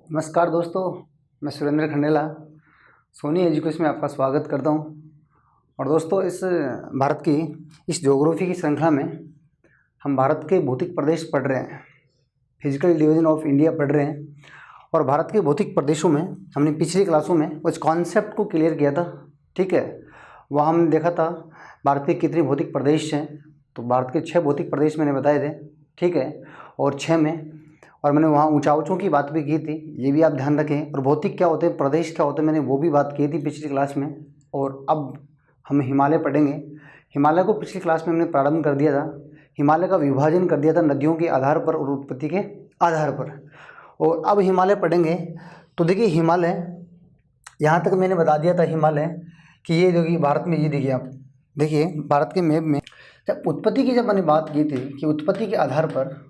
नमस्कार दोस्तों, मैं सुरेंद्र खंडेला सोनी एजुकेशन में आपका स्वागत करता हूं। और दोस्तों, इस भारत की इस ज्योग्राफी की श्रृंखला में हम भारत के भौतिक प्रदेश पढ़ रहे हैं, फिजिकल डिवीजन ऑफ इंडिया पढ़ रहे हैं। और भारत के भौतिक प्रदेशों में हमने पिछली क्लासों में कुछ कॉन्सेप्ट को क्लियर किया था। ठीक है, वहाँ हमने देखा था भारत के कितने भौतिक प्रदेश हैं। तो भारत के 6 भौतिक प्रदेश मैंने बताए थे। ठीक है, और 6 में और मैंने वहाँ ऊंचाऊँचों की बात भी की थी, ये भी आप ध्यान रखें। और भौतिक क्या होते हैं, प्रदेश क्या होते हैं, मैंने वो भी बात की थी पिछली क्लास में। और अब हम हिमालय पढ़ेंगे। हिमालय को पिछली क्लास में हमने प्रारंभ कर दिया था। हिमालय का विभाजन कर दिया था नदियों के आधार पर और उत्पत्ति के आधार पर। और अब हिमालय पढ़ेंगे। तो देखिए, हिमालय यहाँ तक मैंने बता दिया था हिमालय कि ये देखिए भारत में, ये देखिए आप देखिए भारत के मैप में जब उत्पत्ति की मैंने बात की थी कि उत्पत्ति के आधार पर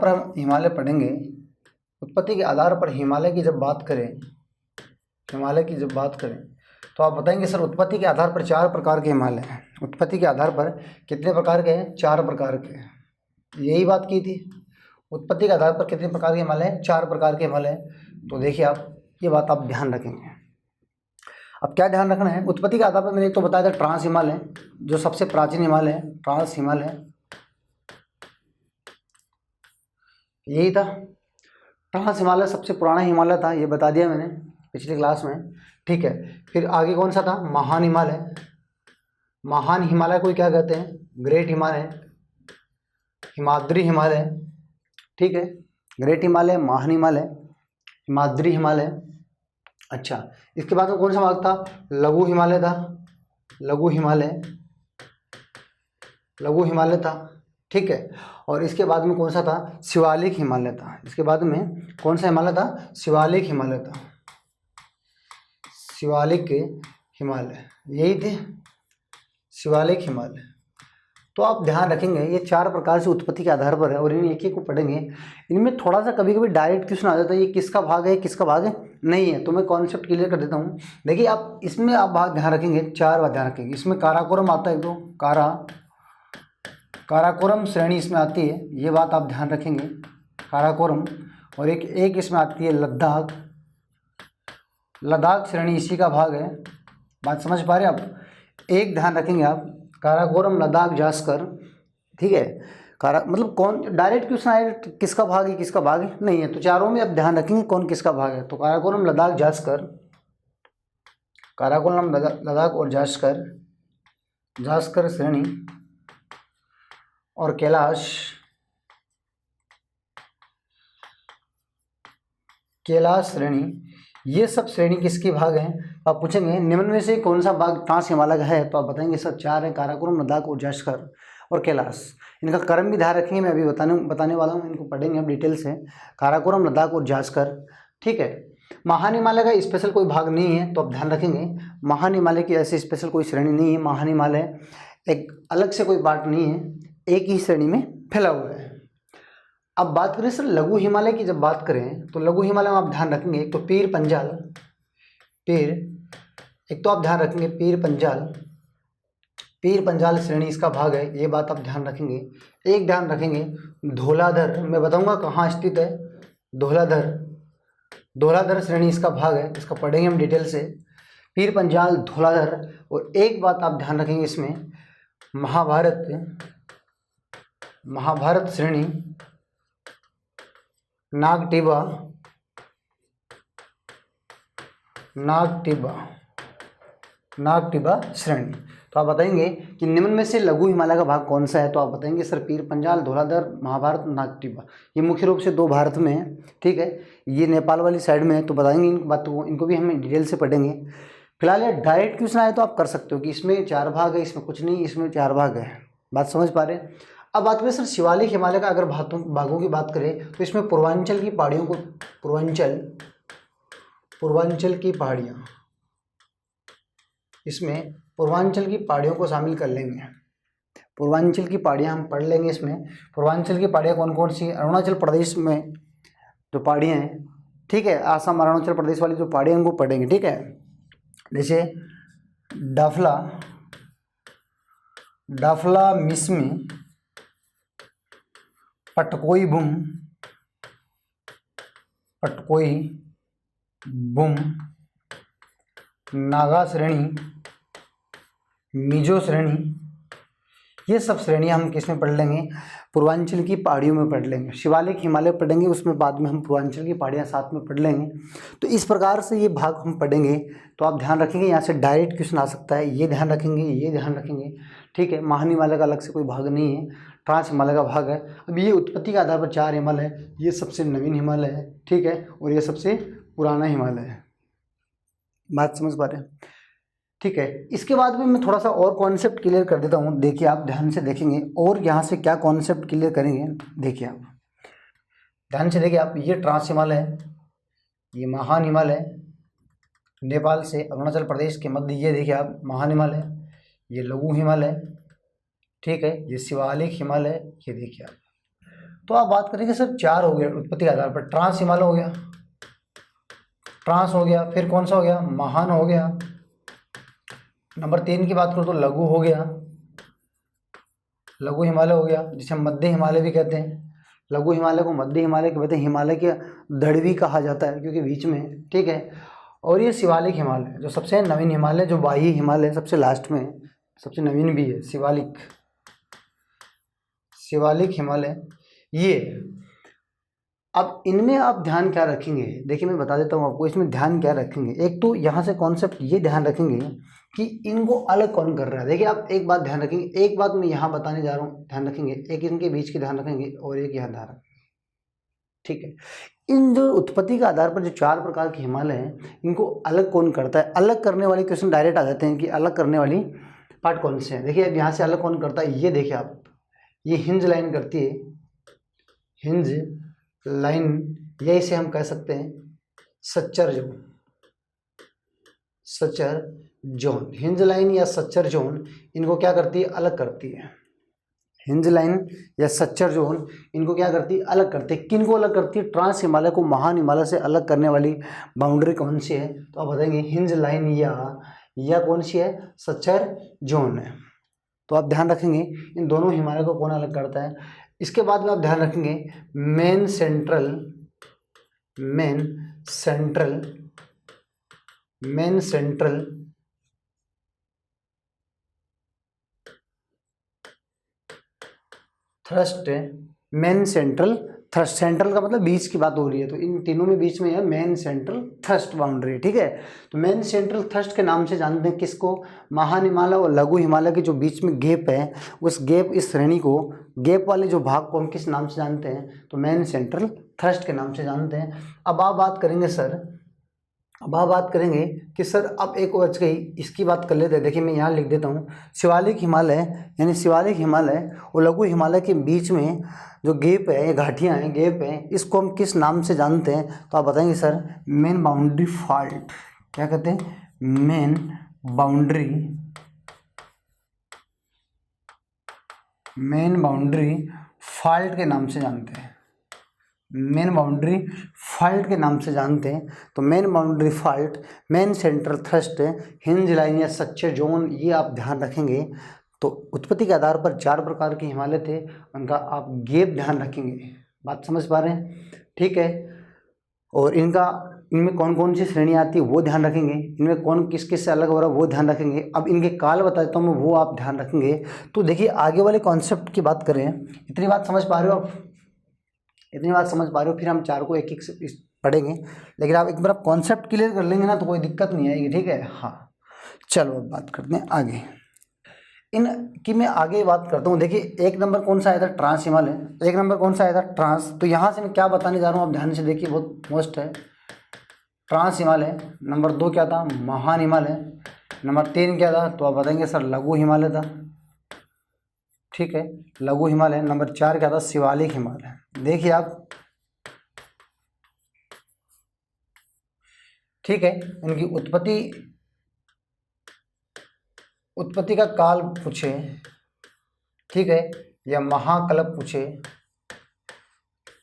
हम हिमालय पढ़ेंगे। उत्पत्ति के आधार पर हिमालय की जब बात करें तो आप बताएंगे सर उत्पत्ति के आधार पर 4 प्रकार के हिमालय हैं। उत्पत्ति के आधार पर कितने प्रकार के हैं? 4 प्रकार के। यही बात की थी, उत्पत्ति के आधार पर कितने प्रकार के हिमालय हैं? 4 प्रकार के हिमालय। तो देखिए आप, ये बात आप ध्यान रखेंगे। अब क्या ध्यान रखना है, उत्पत्ति के आधार पर मैंने एक तो बताया था ट्रांस हिमालय, जो सबसे प्राचीन हिमालय है, ट्रांस हिमालय यही था। ट्रांस हिमालय सबसे पुराना हिमालय था, ये बता दिया मैंने पिछली क्लास में। ठीक है, फिर आगे कौन सा था? महान हिमालय। महान हिमालय को क्या कहते हैं? ग्रेट हिमालय, हिमाद्री हिमालय। ठीक है, ग्रेट हिमालय, महान हिमालय, हिमाद्री हिमालय। अच्छा, इसके बाद में कौन सा भाग था? लघु हिमालय था, लघु हिमालय था। ठीक है, और इसके बाद में कौन सा था? शिवालिक हिमालय था। इसके बाद में कौन सा हिमालय था? शिवालिक हिमालय था, शिवालिक हिमालय, यही थे शिवालिक हिमालय। तो आप ध्यान रखेंगे, ये 4 प्रकार से उत्पत्ति के आधार पर है और इन एक एक को पढ़ेंगे। इनमें थोड़ा सा कभी कभी डायरेक्ट क्वेश्चन आ जाता है, ये किसका भाग है, किसका भाग है नहीं है। तो मैं कॉन्सेप्ट क्लियर कर देता हूँ। देखिए आप इसमें आप बात ध्यान रखेंगे, 4 बात ध्यान रखेंगे। इसमें काराकोरम आता है, तो काराकोरम श्रेणी इसमें आती है, ये बात आप ध्यान रखेंगे, काराकोरम। और एक इसमें आती है लद्दाख श्रेणी इसी का भाग है। बात समझ पा रहे हैं आप? एक ध्यान रखेंगे आप, काराकोरम, लद्दाख, जास्कर। ठीक है, मतलब कौन डायरेक्ट क्वेश्चन आए किसका भाग है, किसका भाग है नहीं है। तो चारों में आप ध्यान रखेंगे कौन किसका भाग है। तो काराकोरम, लद्दाख, जास्कर, काराकोरम, लद्दाख और जास्कर श्रेणी और कैलाश श्रेणी, ये सब श्रेणी किसकी भाग है? आप पूछेंगे निम्न में से कौन सा भाग ट्रांस हिमालय का है, तो आप बताएंगे सर 4 है, काराकोरम, लद्दाख और जास्कर और कैलाश। इनका क्रम भी ध्यान रखेंगे, मैं अभी बताने वाला हूँ, इनको पढ़ेंगे हम डिटेल से। काराकोरम, लद्दाख और जास्कर। ठीक है, महान हिमालय का स्पेशल कोई भाग नहीं है, तो आप ध्यान रखेंगे महान हिमालय की ऐसे स्पेशल कोई श्रेणी नहीं है। महान हिमालय एक अलग से कोई पार्ट नहीं है, एक ही श्रेणी में फैला हुआ है। अब बात करें सर लघु हिमालय की, जब बात करें तो लघु हिमालय में आप ध्यान रखेंगे एक तो पीर पंजाल श्रेणी इसका भाग है, ये बात आप ध्यान रखेंगे। एक ध्यान रखेंगे धौलाधर, मैं बताऊंगा कहाँ स्थित है। धौलाधर श्रेणी इसका भाग है, इसका पढ़ेंगे हम डिटेल से। पीर पंजाल, धौलाधर। और एक बात आप ध्यान रखेंगे इसमें, महाभारत श्रेणी, नागटिबा श्रेणी। तो आप बताएंगे कि निम्न में से लघु हिमालय का भाग कौन सा है, तो आप बताएंगे सर पीर पंजाल, धौलाधर, महाभारत, नागटिबा। ये मुख्य रूप से 2 भारत में है। ठीक है, ये नेपाल वाली साइड में है। तो बताएंगे इन बातों को, इनको भी हम डिटेल से पढ़ेंगे। फिलहाल ये डायरेक्ट क्वेश्चन आए तो आप कर सकते हो कि इसमें 4 भाग है, इसमें कुछ नहीं, इसमें 4 भाग है। बात समझ पा रहे हैं? अब बात करें सर शिवालिक हिमालय का, अगर भागों की बात करें तो इसमें पूर्वांचल की पहाड़ियों को, पूर्वांचल की पहाड़ियाँ, इसमें पूर्वांचल की पहाड़ियों को शामिल कर लेंगे। पूर्वांचल की पहाड़ियाँ हम पढ़ लेंगे इसमें। पूर्वांचल की पहाड़ियाँ कौन कौन सी? अरुणाचल प्रदेश में जो पहाड़ियाँ हैं, ठीक है, आसाम, अरुणाचल प्रदेश वाली जो पहाड़ियाँ उनको पढ़ेंगे। ठीक है, जैसे डाफला मिसमी पटकोई बुम, पटकोई बुम, नागा श्रेणी, मिजो श्रेणी, ये सब श्रेणियाँ हम किस में पढ़ लेंगे? पूर्वांचल की पहाड़ियों में पढ़ लेंगे। शिवालिक हिमालय पढ़ेंगे, उसमें बाद में हम पूर्वांचल की पहाड़ियाँ साथ में पढ़ लेंगे। तो इस प्रकार से ये भाग हम पढ़ेंगे। तो आप ध्यान रखेंगे, यहाँ से डायरेक्ट क्वेश्चन आ सकता है, ये ध्यान रखेंगे, ये ध्यान रखेंगे, ठीक है। महाहिमालय का अलग से कोई भाग नहीं है, ट्रांस हिमालय का भाग है। अब ये उत्पत्ति के आधार पर 4 हिमालय है, ये सबसे नवीन हिमालय है, ठीक है, और ये सबसे पुराना हिमालय है। बात समझ पा रहे हैं? ठीक है। इसके बाद में मैं थोड़ा सा और कॉन्सेप्ट क्लियर कर देता हूँ। देखिए आप ध्यान से देखेंगे और यहाँ से क्या कॉन्सेप्ट क्लियर करेंगे। देखिए आप ध्यान से देखिए आप, ये ट्रांस हिमालय है, ये महान हिमालय, नेपाल से अरुणाचल प्रदेश के मध्य ये देखिए आप महान हिमालय, ये लघु हिमालय, ठीक है, ये शिवालिक हिमालय, ये देखिए आप। तो आप बात करेंगे सर 4 हो गया उत्पत्ति के आधार पर। ट्रांस हिमालय हो गया, ट्रांस हो गया, फिर कौन सा हो गया? महान हो गया। नंबर 3 की बात करूँ तो लघु हो गया, लघु हिमालय हो गया, जिसे हम मध्य हिमालय भी कहते हैं। लघु हिमालय को मध्य हिमालय कहते हैं, हिमालय के धड़ भी कहा जाता है क्योंकि बीच में, ठीक है। और ये शिवालिक हिमालय जो सबसे नवीन हिमालय, जो बाह्य हिमालय सबसे लास्ट में, सबसे नवीन भी है, शिवालिक, शिवालिक हिमालय ये। अब इनमें आप ध्यान क्या रखेंगे? देखिए मैं बता देता हूँ आपको, इसमें ध्यान क्या रखेंगे। एक तो यहाँ से कॉन्सेप्ट ये ध्यान रखेंगे कि इनको अलग कौन कर रहा है। देखिए आप एक बात ध्यान रखेंगे, एक बात मैं यहाँ बताने जा रहा हूँ, ध्यान रखेंगे, एक इनके बीच की ध्यान रखेंगे और एक यहाँ ध्यान रखेंगे, ठीक है। इन जो उत्पत्ति के आधार पर जो 4 प्रकार के हिमालय हैं, इनको अलग कौन करता है? अलग करने वाले क्वेश्चन डायरेक्ट आ जाते हैं कि अलग करने वाली पार्ट कौन से हैं। देखिए अब यहाँ से अलग कौन करता है, ये देखिए आप, ये हिंज लाइन करती है, हिंज लाइन, या इसे हम कह सकते हैं Sachar zone, Sachar zone. Hinge line या सच्चर जोन इनको क्या करती है? अलग करती है। हिंज लाइन या सच्चर जोन इनको क्या करती है? अलग करती है। किन को अलग करती है? ट्रांस हिमालय को महान हिमालय से अलग करने वाली बाउंड्री कौन सी है? तो आप बताएंगे हिंज लाइन या कौन सी है? सच्चर जोन है। तो आप ध्यान रखेंगे इन दोनों हिमालय को कौन अलग करता है। इसके बाद में आप ध्यान रखेंगे main central, main central, main central thrust, main central thrust. Central का मतलब बीच की बात हो रही है, तो इन तीनों में बीच में है मेन सेंट्रल थ्रस्ट बाउंड्री, ठीक है। तो मेन सेंट्रल थ्रस्ट के नाम से जानते हैं किसको? महान हिमालय और लघु हिमालय के जो बीच में गैप है, उस गैप, इस श्रेणी को, गैप वाले जो भाग को हम किस नाम से जानते हैं? तो मेन सेंट्रल थ्रस्ट के नाम से जानते हैं। अब आप बात करेंगे सर, अब आप बात करेंगे कि सर अब एक बच गई, इसकी बात कर लेते हैं। देखिए मैं यहाँ लिख देता हूँ, शिवालिक हिमालय यानी शिवालिक हिमालय और लघु हिमालय के बीच में जो गैप है, ये घाटियाँ हैं, गैप है, इसको हम किस नाम से जानते हैं? तो आप बताएंगे सर मेन बाउंड्री फॉल्ट। क्या कहते हैं? Main boundary, main boundary fault के नाम से जानते हैं, मेन बाउंड्री फॉल्ट के नाम से जानते हैं। तो main boundary fault, main central thrust, hinge line या सच्चर जोन, ये आप ध्यान रखेंगे। तो उत्पत्ति के आधार पर 4 प्रकार के हिमालय थे, उनका आप गैप ध्यान रखेंगे। बात समझ पा रहे हैं? ठीक है। और इनमें कौन कौन सी श्रेणी आती है वो ध्यान रखेंगे, इनमें कौन किस किस से अलग हो रहा है वो ध्यान रखेंगे। अब इनके काल बता देता हूँ मैं, वो आप ध्यान रखेंगे। तो देखिए आगे वाले कॉन्सेप्ट की बात करें, इतनी बात समझ पा रहे हो आप? इतनी बात समझ पा रहे हो? फिर हम 4 को एक एक से पढ़ेंगे, लेकिन आप एक बार आप कॉन्सेप्ट क्लियर कर लेंगे ना तो कोई दिक्कत नहीं आएगी, ठीक है। हाँ चलो अब बात करते हैं आगे। इन की मैं आगे बात करता हूँ। देखिए 1 नंबर कौन सा आया था? ट्रांस हिमालय। 1 नंबर कौन सा आया था? ट्रांस। तो यहाँ से मैं क्या बताने जा रहा हूँ आप ध्यान से देखिए, बहुत मस्त है। ट्रांस हिमालय। नंबर 2 क्या था? महान हिमालय। नंबर 3 क्या था? तो आप बताएंगे सर लघु हिमालय था, ठीक है, लघु हिमालय। नंबर 4 क्या था? शिवालिक हिमालय। देखिए आप, ठीक है, इनकी उत्पत्ति का काल पूछे, ठीक है, या महाकल्प पूछे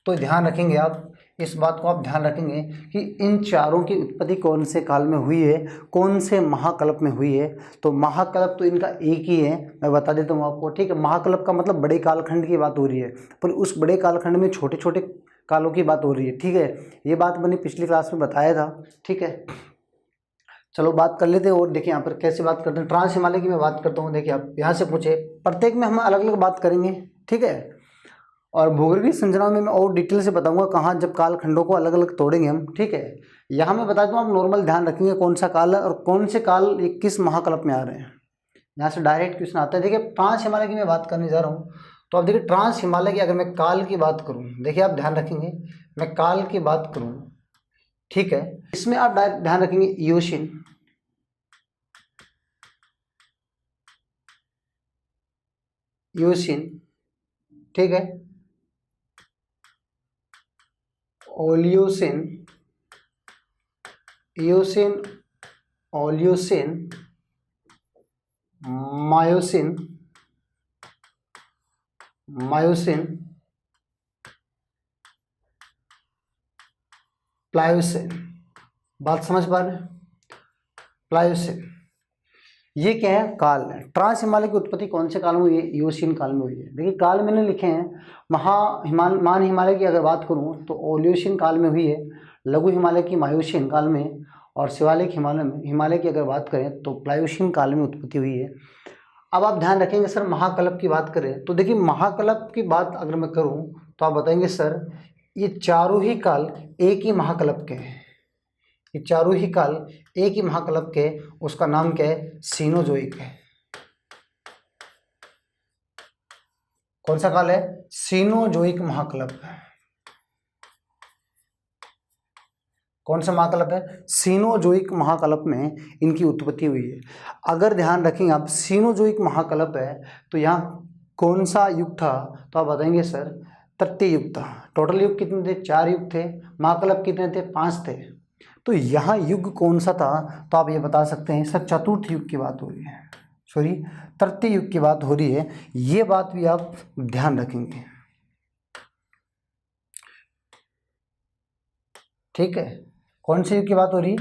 तो ध्यान रखेंगे आप इस बात को आप ध्यान रखेंगे कि इन चारों की उत्पत्ति कौन से काल में हुई है, कौन से महाकल्प में हुई है। तो महाकल्प तो इनका एक ही है, मैं बता देता हूँ आपको, ठीक है। महाकल्प का मतलब बड़े कालखंड की बात हो रही है, पर उस बड़े कालखंड में छोटे छोटे कालों की बात हो रही है, ठीक है। ये बात मैंने पिछली क्लास में बताया था, ठीक है। चलो बात कर लेते हैं। और देखिए यहाँ पर कैसे बात करते हैं। ट्रांस हिमालय की मैं बात करता हूँ। देखिए आप यहाँ से पूछे, प्रत्येक में हम अलग अलग बात करेंगे, ठीक है। और भूगोलवीय संरचनाओं में मैं और डिटेल से बताऊंगा कहाँ जब कालखंडों को अलग अलग तोड़ेंगे हम, ठीक है। यहाँ मैं बता दूँ, आप नॉर्मल ध्यान रखेंगे कौन सा काल है और कौन से काल ये किस महाकल्प में आ रहे हैं। यहाँ से डायरेक्ट क्वेश्चन आता है। देखिए ट्रांस हिमालय की मैं बात करने जा रहा हूँ, तो आप देखिए ट्रांस हिमालय की अगर मैं काल की बात करूँ, देखिए आप ध्यान रखेंगे, मैं काल की बात करूँ, ठीक है। इसमें आप ध्यान रखेंगे इयोशिन, इयोशिन, ठीक है, ओलियोसिन, इयोसिन, ओलियोसिन, मायोसिन, मायोसिन, प्लायोसिन। बात समझ पा रहे हैं? प्लायोसिन ये क्या है? काल है। ट्रांस हिमालय की उत्पत्ति कौन से काल में हुई है? इयोशिन काल में हुई है। देखिए काल मैंने लिखे हैं। मान हिमालय की अगर बात करूं तो ओलियोशिन काल में हुई है, लघु हिमालय की मायोशिन काल में, और शिवालिक हिमालय की अगर बात करें तो प्लायोशिन काल में उत्पत्ति हुई है। अब आप ध्यान रखेंगे सर महाकल्प की बात करें तो देखिए महाकल्प की बात अगर मैं करूं तो आप बताएंगे सर ये चारों ही काल एक ही महाकल्प के हैं, ये चारों ही काल एक ही महाकल्प के। उसका नाम क्या है? सीनोजोइक है। कौन सा काल है? सीनोजोइक महाकल्प है। कौन सा महाकल्प है? सीनोजोइक महाकल्प में इनकी उत्पत्ति हुई है। अगर ध्यान रखेंगे आप, सीनोजोइक महाकल्प है तो यहाँ कौन सा युग था? तो आप बताएंगे सर तृतीय युग था। टोटल युग कितने थे? 4 युग थे। महाकल्प कितने थे? 5 थे। तो यहाँ युग कौन सा था? तो आप ये बता सकते हैं सर चतुर्थ युग की बात हो रही है, सॉरी तृतीय युग की बात हो रही है। ये बात भी आप ध्यान रखेंगे, ठीक है। कौन से युग की बात हो रही है?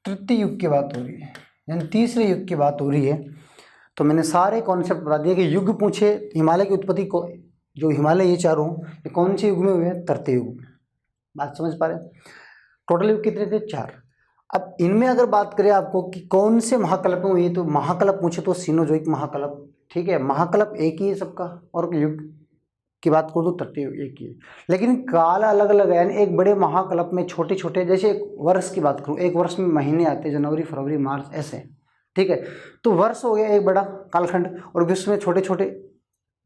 तृतीय युग की बात हो रही है, यानी तीसरे युग की बात हो रही है। तो मैंने सारे कॉन्सेप्ट बता दिए कि युग पूछे हिमालय की उत्पत्ति को, जो हिमालय ये चारों ये कौन से युग में हुए हैं? तृतीय युग में। बात समझ पा रहे हैं? टोटल युग कितने थे? 4। अब इनमें अगर बात करें आपको कि कौन से महाकल्प में हुई है तो महाकल्प पूछे तो सीनोजोइक महाकल्प, ठीक है। महाकल्प एक ही है सबका, और युग की बात करूँ तो तृतीय युग एक ही है, लेकिन काल अलग अलग है। यानी एक बड़े महाकल्प में छोटे छोटे, जैसे एक वर्ष की बात करूँ, एक वर्ष में महीने आते हैं जनवरी फरवरी मार्च ऐसे, ठीक है। तो वर्ष हो गया एक बड़ा कालखंड और विश्व में छोटे छोटे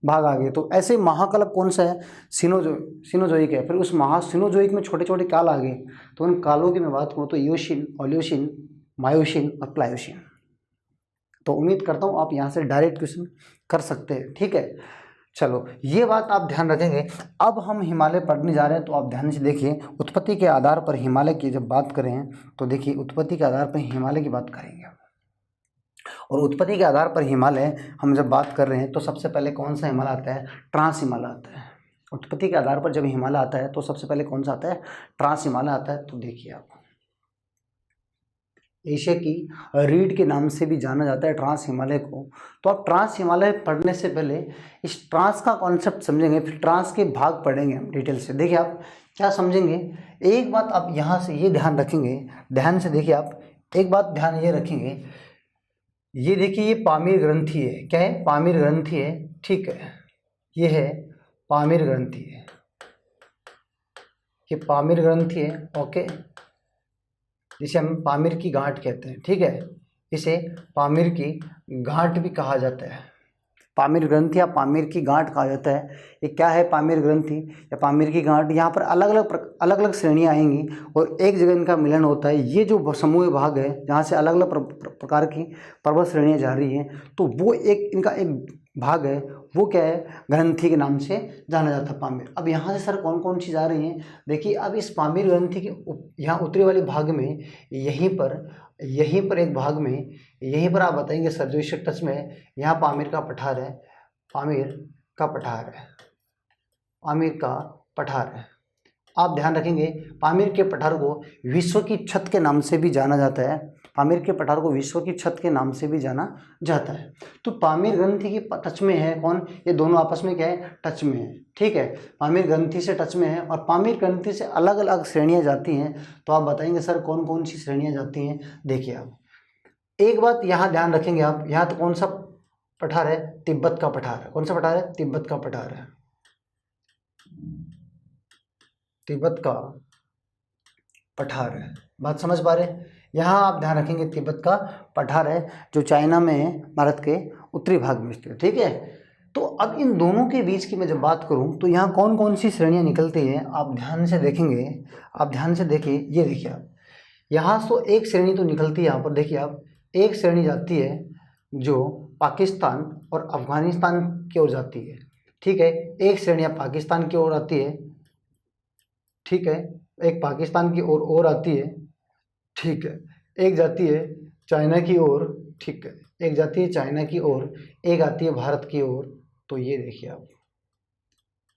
भाग आ गए। तो ऐसे महाकल्प कौन सा है? सीनोजोइक है। फिर उस सीनोजोइक में छोटे छोटे काल आ गए। तो उन कालों की मैं बात करूँ तो इयोशिन, ओलियोशिन, मायोशिन और प्लायोशिन। तो उम्मीद करता हूँ आप यहाँ से डायरेक्ट क्वेश्चन कर सकते हैं, ठीक है। चलो ये बात आप ध्यान रखेंगे। अब हम हिमालय पढ़ने जा रहे हैं, तो आप ध्यान से देखिए। उत्पत्ति के आधार पर हिमालय की जब बात करें तो देखिए उत्पत्ति के आधार पर हिमालय की बात करेंगे। और उत्पत्ति के आधार पर हिमालय हम जब बात कर रहे हैं तो सबसे पहले कौन सा हिमालय आता है? ट्रांस हिमालय आता है। उत्पत्ति के आधार पर जब हिमालय आता है तो सबसे पहले कौन सा आता है? ट्रांस हिमालय आता है। तो देखिए आप, एशिया की रीढ़ के नाम से भी जाना जाता है ट्रांस हिमालय को। तो आप ट्रांस हिमालय पढ़ने से पहले इस ट्रांस का कॉन्सेप्ट समझेंगे, फिर ट्रांस के भाग पढ़ेंगे हम डिटेल से। देखिए आप क्या समझेंगे, एक बात आप यहाँ से ये ध्यान रखेंगे, ध्यान से देखिए आप, एक बात ध्यान ये रखेंगे, ये देखिए ये पामीर ग्रंथि है। क्या है? पामीर ग्रंथि है, ठीक है। ये है पामीर ग्रंथि है, ये पामीर ग्रंथि है, ओके। जिसे हम पामीर की गांठ कहते हैं, ठीक है। इसे पामीर की गांठ भी कहा जाता है। पामीर ग्रंथि या पामीर की गांठ कहा जाता है। ये क्या है? पामीर ग्रंथि या पामीर की गांठ। यहाँ पर अलग अलग श्रेणियाँ आएंगी और एक जगह इनका मिलन होता है। ये जो समूह भाग है जहाँ से अलग अलग प्रकार की पर्वत श्रेणियाँ जा रही हैं, तो वो एक इनका एक भाग है, वो क्या है? ग्रंथि के नाम से जाना जाता है पामीर। अब यहाँ से सर कौन कौन सी जा रही हैं? देखिए अब इस पामीर ग्रंथि के यहाँ उत्तरी वाले भाग में यहीं पर एक भाग में, यहीं पर आप बताएंगे सर जो इससे टच में है, यहाँ पामीर का पठार है, पामीर का पठार है, पामीर का पठार है। आप ध्यान रखेंगे पामीर के पठार को विश्व की छत के नाम से भी जाना जाता है। पामीर के पठार को विश्व की छत के नाम से भी जाना जाता है। तो पामीर ग्रंथि की टच में है कौन, ये दोनों आपस में क्या है, टच में है। ठीक है, पामीर ग्रंथि से टच में है और पामीर ग्रंथि से अलग अलग श्रेणियां जाती हैं। तो आप बताएंगे सर कौन कौन सी श्रेणियां जाती हैं। देखिए आप एक बात यहाँ ध्यान रखेंगे आप, यहाँ तो कौन सा पठार है, तिब्बत का पठार है। कौन सा पठार है, तिब्बत का पठार है। तिब्बत का पठार है, बात समझ पा रहे। यहाँ आप ध्यान रखेंगे तिब्बत का पठार है जो चाइना में है, भारत के उत्तरी भाग में स्थित है। ठीक है, तो अब इन दोनों के बीच की मैं जब बात करूँ तो यहाँ कौन कौन सी श्रेणियाँ निकलती हैं आप ध्यान से देखेंगे। आप ध्यान से देखिए, ये देखिए आप यहाँ तो एक श्रेणी तो निकलती है। यहाँ पर देखिए आप एक श्रेणी जाती है जो पाकिस्तान और अफगानिस्तान की ओर जाती है। ठीक है, एक श्रेणी पाकिस्तान की ओर आती है। ठीक है, एक पाकिस्तान की ओर और आती है। ठीक है, एक जाती है चाइना की ओर। ठीक है, एक जाती है चाइना की ओर, एक आती है भारत की ओर। तो ये देखिए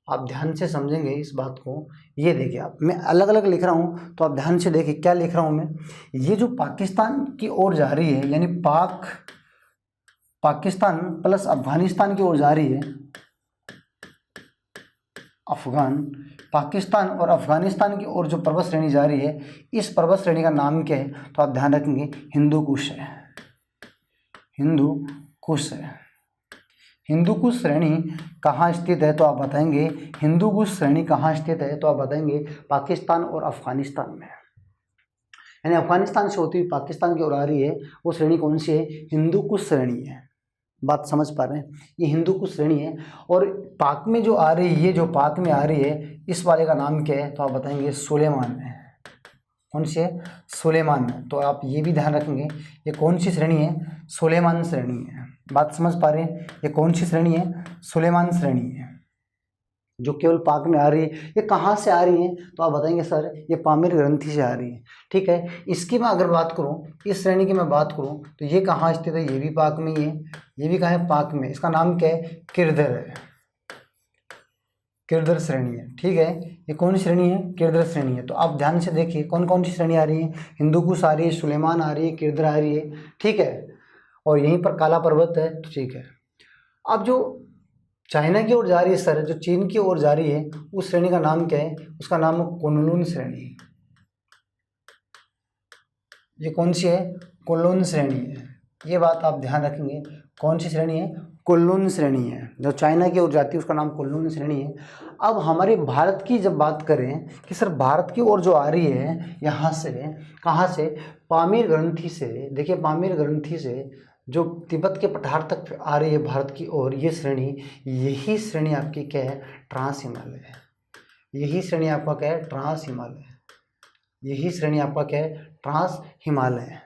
आप ध्यान से समझेंगे इस बात को। ये देखिए आप, मैं अलग अलग लिख रहा हूँ तो आप ध्यान से देखिए क्या लिख रहा हूँ मैं। ये जो पाकिस्तान की ओर जा रही है यानी पाकिस्तान प्लस अफगानिस्तान की ओर जा रही है, पाकिस्तान और अफगानिस्तान की ओर जो पर्वत श्रेणी जा रही है, इस पर्वत श्रेणी का नाम क्या है, तो आप ध्यान रखेंगे हिंदू कुश है। हिंदू कुश है। हिंदू कुश श्रेणी कहाँ स्थित है, तो आप बताएंगे हिंदू कुश श्रेणी कहाँ स्थित है, तो आप बताएंगे पाकिस्तान और अफगानिस्तान में। यानी अफगानिस्तान से होती हुई पाकिस्तान की ओर आ रही है, वो श्रेणी कौन सी है, हिंदू कुश श्रेणी है। बात समझ पा रहे हैं, ये हिंदू कुश श्रेणी है। और पाक में जो आ रही है, ये जो पाक में आ रही है, इस वाले का नाम क्या है, तो आप बताएंगे सुलेमान है। कौन सी है, सुलेमान है। तो आप ये भी ध्यान रखेंगे ये कौन सी श्रेणी है, सुलेमान श्रेणी है। बात समझ पा रहे हैं, ये कौन सी श्रेणी है, सुलेमान श्रेणी है, जो केवल पाक में आ रही है। ये कहाँ से आ रही है, तो आप बताएंगे सर ये पामीर ग्रंथि से आ रही है। ठीक है, इसकी मैं अगर बात करूँ, इस श्रेणी की मैं बात करूँ तो ये कहाँ स्थित है, ये भी पाक में ही है, ये भी कहाँ है, पाक में। इसका नाम क्या है, किरदर है, किरदर श्रेणी है। ठीक है, ये कौन सी श्रेणी है, किरदर श्रेणी है। तो आप ध्यान से देखिए कौन कौन सी श्रेणी आ रही है, हिंदू कुश आ रही है, सुलेमान आ रही है, किरदर आ रही है। ठीक है, और यहीं पर काला पर्वत है। तो ठीक है, अब जो चाइना की ओर जा रही है सर, जो चीन की ओर जा रही है, उस श्रेणी का नाम क्या है, उसका नाम है कुनलुन श्रेणी। ये कौन सी है, कुनलुन श्रेणी है। ये बात आप ध्यान रखेंगे, कौन सी श्रेणी है, कुनलुन श्रेणी है। जो चाइना की ओर जाती है उसका नाम कुनलुन श्रेणी है। अब हमारे भारत की जब बात करें कि सर भारत की ओर जो आ रही है, यहाँ से कहाँ से, पामीर ग्रंथि से। देखिए पामीर ग्रंथि से जो तिब्बत के पठार तक आ रही है भारत की ओर, ये श्रेणी, यही श्रेणी आपकी क्या है, ट्रांस हिमालय है। यही श्रेणी आपका क्या है, ट्रांस हिमालय। यही श्रेणी आपका क्या है, ट्रांस हिमालय है।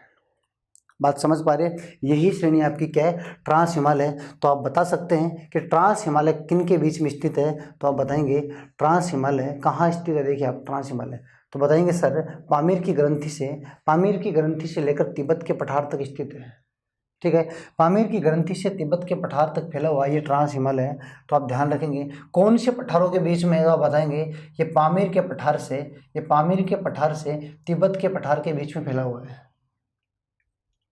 बात समझ पा रहे हैं, यही श्रेणी आपकी क्या है, ट्रांस हिमालय। तो आप बता सकते हैं कि ट्रांस हिमालय किन के बीच में स्थित है, तो आप बताएंगे ट्रांस हिमालय कहाँ स्थित है। देखिए आप ट्रांस हिमालय तो बताएंगे सर पामीर की ग्रंथि से लेकर तिब्बत के पठार तक स्थित है। ठीक है, पामीर की ग्रंथि से तिब्बत के पठार तक फैला हुआ ये ट्रांस हिमालय है। तो आप ध्यान रखेंगे कौन से पठारों के बीच में है, आप बताएंगे ये पामीर के पठार से तिब्बत के पठार के बीच में फैला हुआ है।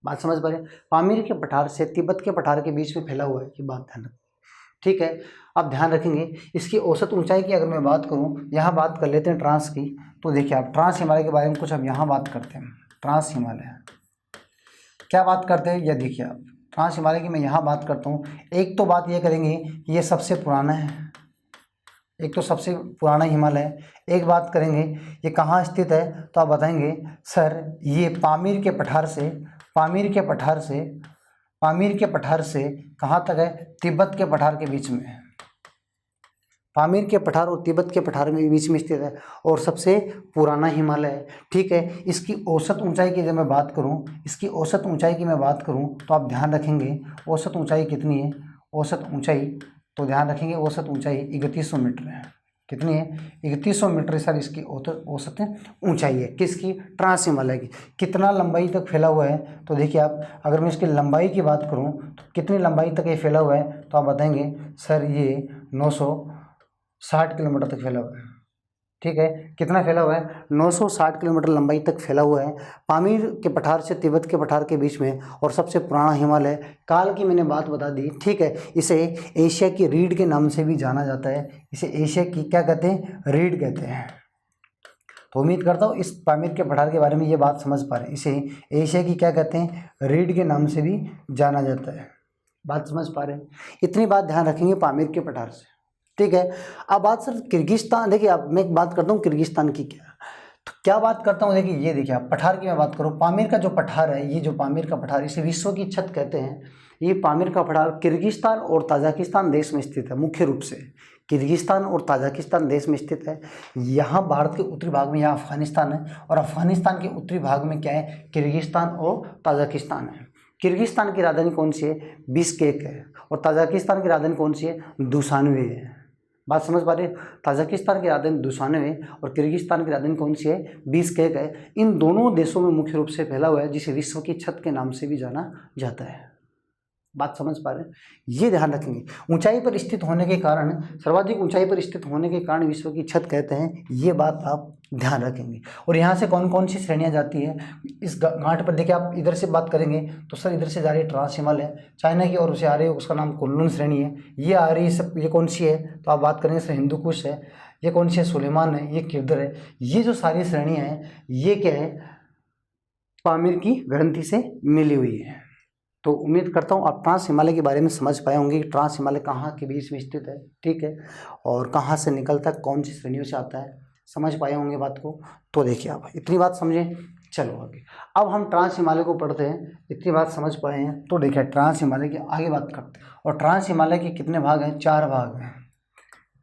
बात समझ पा रहे हैं, पामीर के पठार से तिब्बत के पठार के बीच में फैला हुआ है, ये बात ध्यान रखें। ठीक है, आप ध्यान रखेंगे इसकी औसत ऊंचाई की अगर मैं बात करूं, यहाँ बात कर लेते हैं ट्रांस की। तो देखिए आप ट्रांस हिमालय के बारे में कुछ अब यहाँ बात करते हैं। ट्रांस हिमालय क्या बात करते हैं, यह देखिए आप ट्रांस हिमालय की मैं यहाँ बात करता हूँ। एक तो बात ये करेंगे कि ये सबसे पुराना है, एक तो सबसे पुराना हिमालय। एक बात करेंगे ये कहाँ स्थित है, तो आप बताएंगे सर ये पामीर के पठार से कहाँ तक है, तिब्बत के पठार के बीच में है। पामीर के पठार और तिब्बत के पठार में बीच में स्थित है और सबसे पुराना हिमालय है। ठीक है, इसकी औसत ऊंचाई की जब मैं बात करूं, तो आप ध्यान रखेंगे औसत ऊंचाई कितनी है, औसत ऊंचाई 3100 मीटर है। कितनी है, 3100 मीटर सर इसकी औसत ऊंचाई है। किसकी, ट्रांस हिमालय की। कितना लंबाई तक फैला हुआ है, तो देखिए आप अगर मैं इसकी लंबाई की बात करूं तो कितनी लंबाई तक ये फैला हुआ है, तो आप बताएंगे सर ये 960 किलोमीटर तक फैला हुआ है। ठीक है, कितना फैला हुआ है? 960 किलोमीटर लंबाई तक फैला हुआ है। पामीर के पठार से तिब्बत के पठार के बीच में, और सबसे पुराना हिमालय, काल की मैंने बात बता दी। ठीक है, इसे एशिया की रीढ़ के नाम से भी जाना जाता है। इसे एशिया की क्या कहते हैं? रीढ़ कहते हैं। तो उम्मीद करता हूँ इस पामीर के पठार के बारे में ये बात समझ पा रहे हैं। इसे एशिया की क्या कहते हैं? रीढ़ के नाम से भी जाना जाता है। बात समझ पा रहे हैं? इतनी बात ध्यान रखेंगे पामीर के पठार से। ठीक है, अब बात सर किर्गिस्तान, देखिए अब मैं एक बात करता हूँ किर्गिस्तान की। क्या बात करता हूँ, देखिए ये देखिए आप पठार की मैं बात करूँ, पामीर का जो पठार है, ये जो पामीर का पठार, इसे विश्व की छत कहते हैं। ये पामीर का पठार किर्गिस्तान और ताजिकिस्तान देश में स्थित है। मुख्य रूप से किर्गिस्तान और ताजिकिस्तान देश में स्थित है। यहाँ भारत के उत्तरी भाग में यहाँ अफगानिस्तान है, और अफगानिस्तान के उत्तरी भाग में क्या है? किर्गिस्तान और ताजिकिस्तान है। किर्गिस्तान की राजधानी कौन सी है? बिश्केक है, और ताजिकिस्तान की राजधानी कौन सी है? दुशान्बे है। बात समझ पा रहे हैं? ताजिकिस्तान की राजधानी दुशान्बे है और किर्गिस्तान की राजधानी कौन सी है? बिश्केक है। इन दोनों देशों में मुख्य रूप से फैला हुआ है, जिसे विश्व की छत के नाम से भी जाना जाता है। बात समझ पा रहे हैं? ये ध्यान रखेंगे, ऊंचाई पर स्थित होने के कारण, सर्वाधिक ऊंचाई पर स्थित होने के कारण विश्व की छत कहते हैं। ये बात आप ध्यान रखेंगे। और यहाँ से कौन कौन सी श्रेणियाँ जाती है इस घाट पर? देखिए आप इधर से बात करेंगे तो सर इधर से जा रही है ट्रांस हिमालय, चाइना की ओर से आ रही है, उसका नाम कुनलुन श्रेणी है। ये आ रही है सब, ये कौन सी है? तो आप बात करेंगे सर हिंदू कुश है। ये कौन सी है? सुलेमान है। ये किरदर है। ये जो सारी श्रेणियाँ हैं, ये क्या है? पामीर की ग्रंथि से मिली हुई है। तो उम्मीद करता हूँ आप ट्रांस हिमालय के बारे में समझ पाए होंगे कि ट्रांस हिमालय कहाँ के बीच में स्थित है। ठीक है, और कहाँ से निकलता है, कौन सी श्रेणियों से आता है, समझ पाए होंगे बात को। तो देखिए आप इतनी बात समझें, चलो आगे। अब हम ट्रांस हिमालय को पढ़ते हैं। इतनी बात समझ पाए हैं तो देखिए ट्रांस हिमालय की आगे बात करते हैं। और ट्रांस हिमालय के कितने भाग हैं? 4 भाग हैं।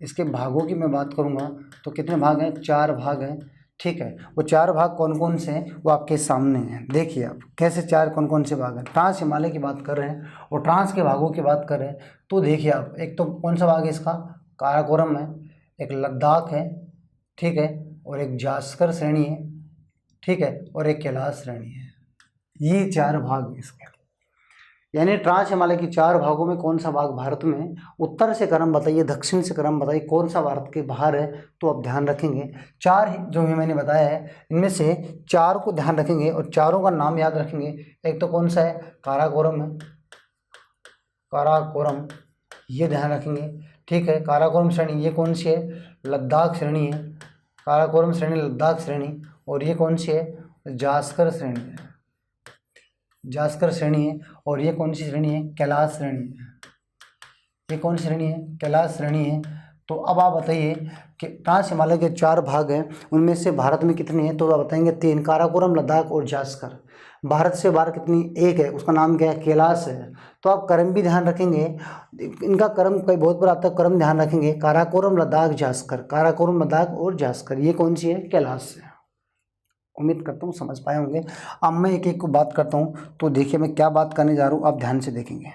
इसके भागों की मैं बात करूँगा तो कितने भाग हैं? 4 भाग हैं। ठीक है, वो 4 भाग कौन कौन से हैं वो आपके सामने हैं। देखिए आप कैसे 4 कौन कौन से भाग हैं। ट्रांस हिमालय की बात कर रहे हैं और ट्रांस के भागों की बात कर रहे हैं। तो देखिए आप, एक तो कौन सा भाग है इसका? काराकोरम है, एक लद्दाख है, ठीक है, और एक जास्कर श्रेणी है, ठीक है, और एक कैलाश श्रेणी है। ये 4 भाग हैं इसके। यानी ट्रांस हिमालय की 4 भागों में कौन सा भाग भारत में? उत्तर से क्रम बताइए, दक्षिण से क्रम बताइए, कौन सा भारत के बाहर है? तो आप ध्यान रखेंगे 4 जो भी मैंने बताया है, इनमें से 4 को ध्यान रखेंगे और चारों का नाम याद रखेंगे। एक तो कौन सा है? काराकोरम है, काराकोरम, ये ध्यान रखेंगे। ठीक है, काराकोरम श्रेणी ये कौन सी है? लद्दाख श्रेणी है। काराकोरम श्रेणी, लद्दाख श्रेणी। और ये कौन सी है? जास्कर श्रेणी है, जास्कर श्रेणी है। और ये कौन सी श्रेणी है? कैलाश श्रेणी है। ये कौन सी श्रेणी है? कैलाश श्रेणी है। तो अब आप बताइए कि ट्रांस हिमालय के 4 भाग हैं, उनमें से भारत में कितने हैं? तो आप बताएंगे 3, काराकोरम, लद्दाख और जास्कर। भारत से बाहर कितनी? 1 है, उसका नाम क्या है? कैलाश है। तो आप क्रम भी ध्यान रखेंगे, इनका क्रम कई बहुत बार आता है, क्रम ध्यान रखेंगे। काराकोरम, लद्दाख, जास्कर, काराकोरम, लद्दाख और जास्कर। ये कौन सी है? कैलाश है। उम्मीद करता हूँ समझ पाए होंगे। अब मैं एक एक को बात करता हूँ। तो देखिए मैं क्या बात करने जा रहा हूँ, आप ध्यान से देखेंगे।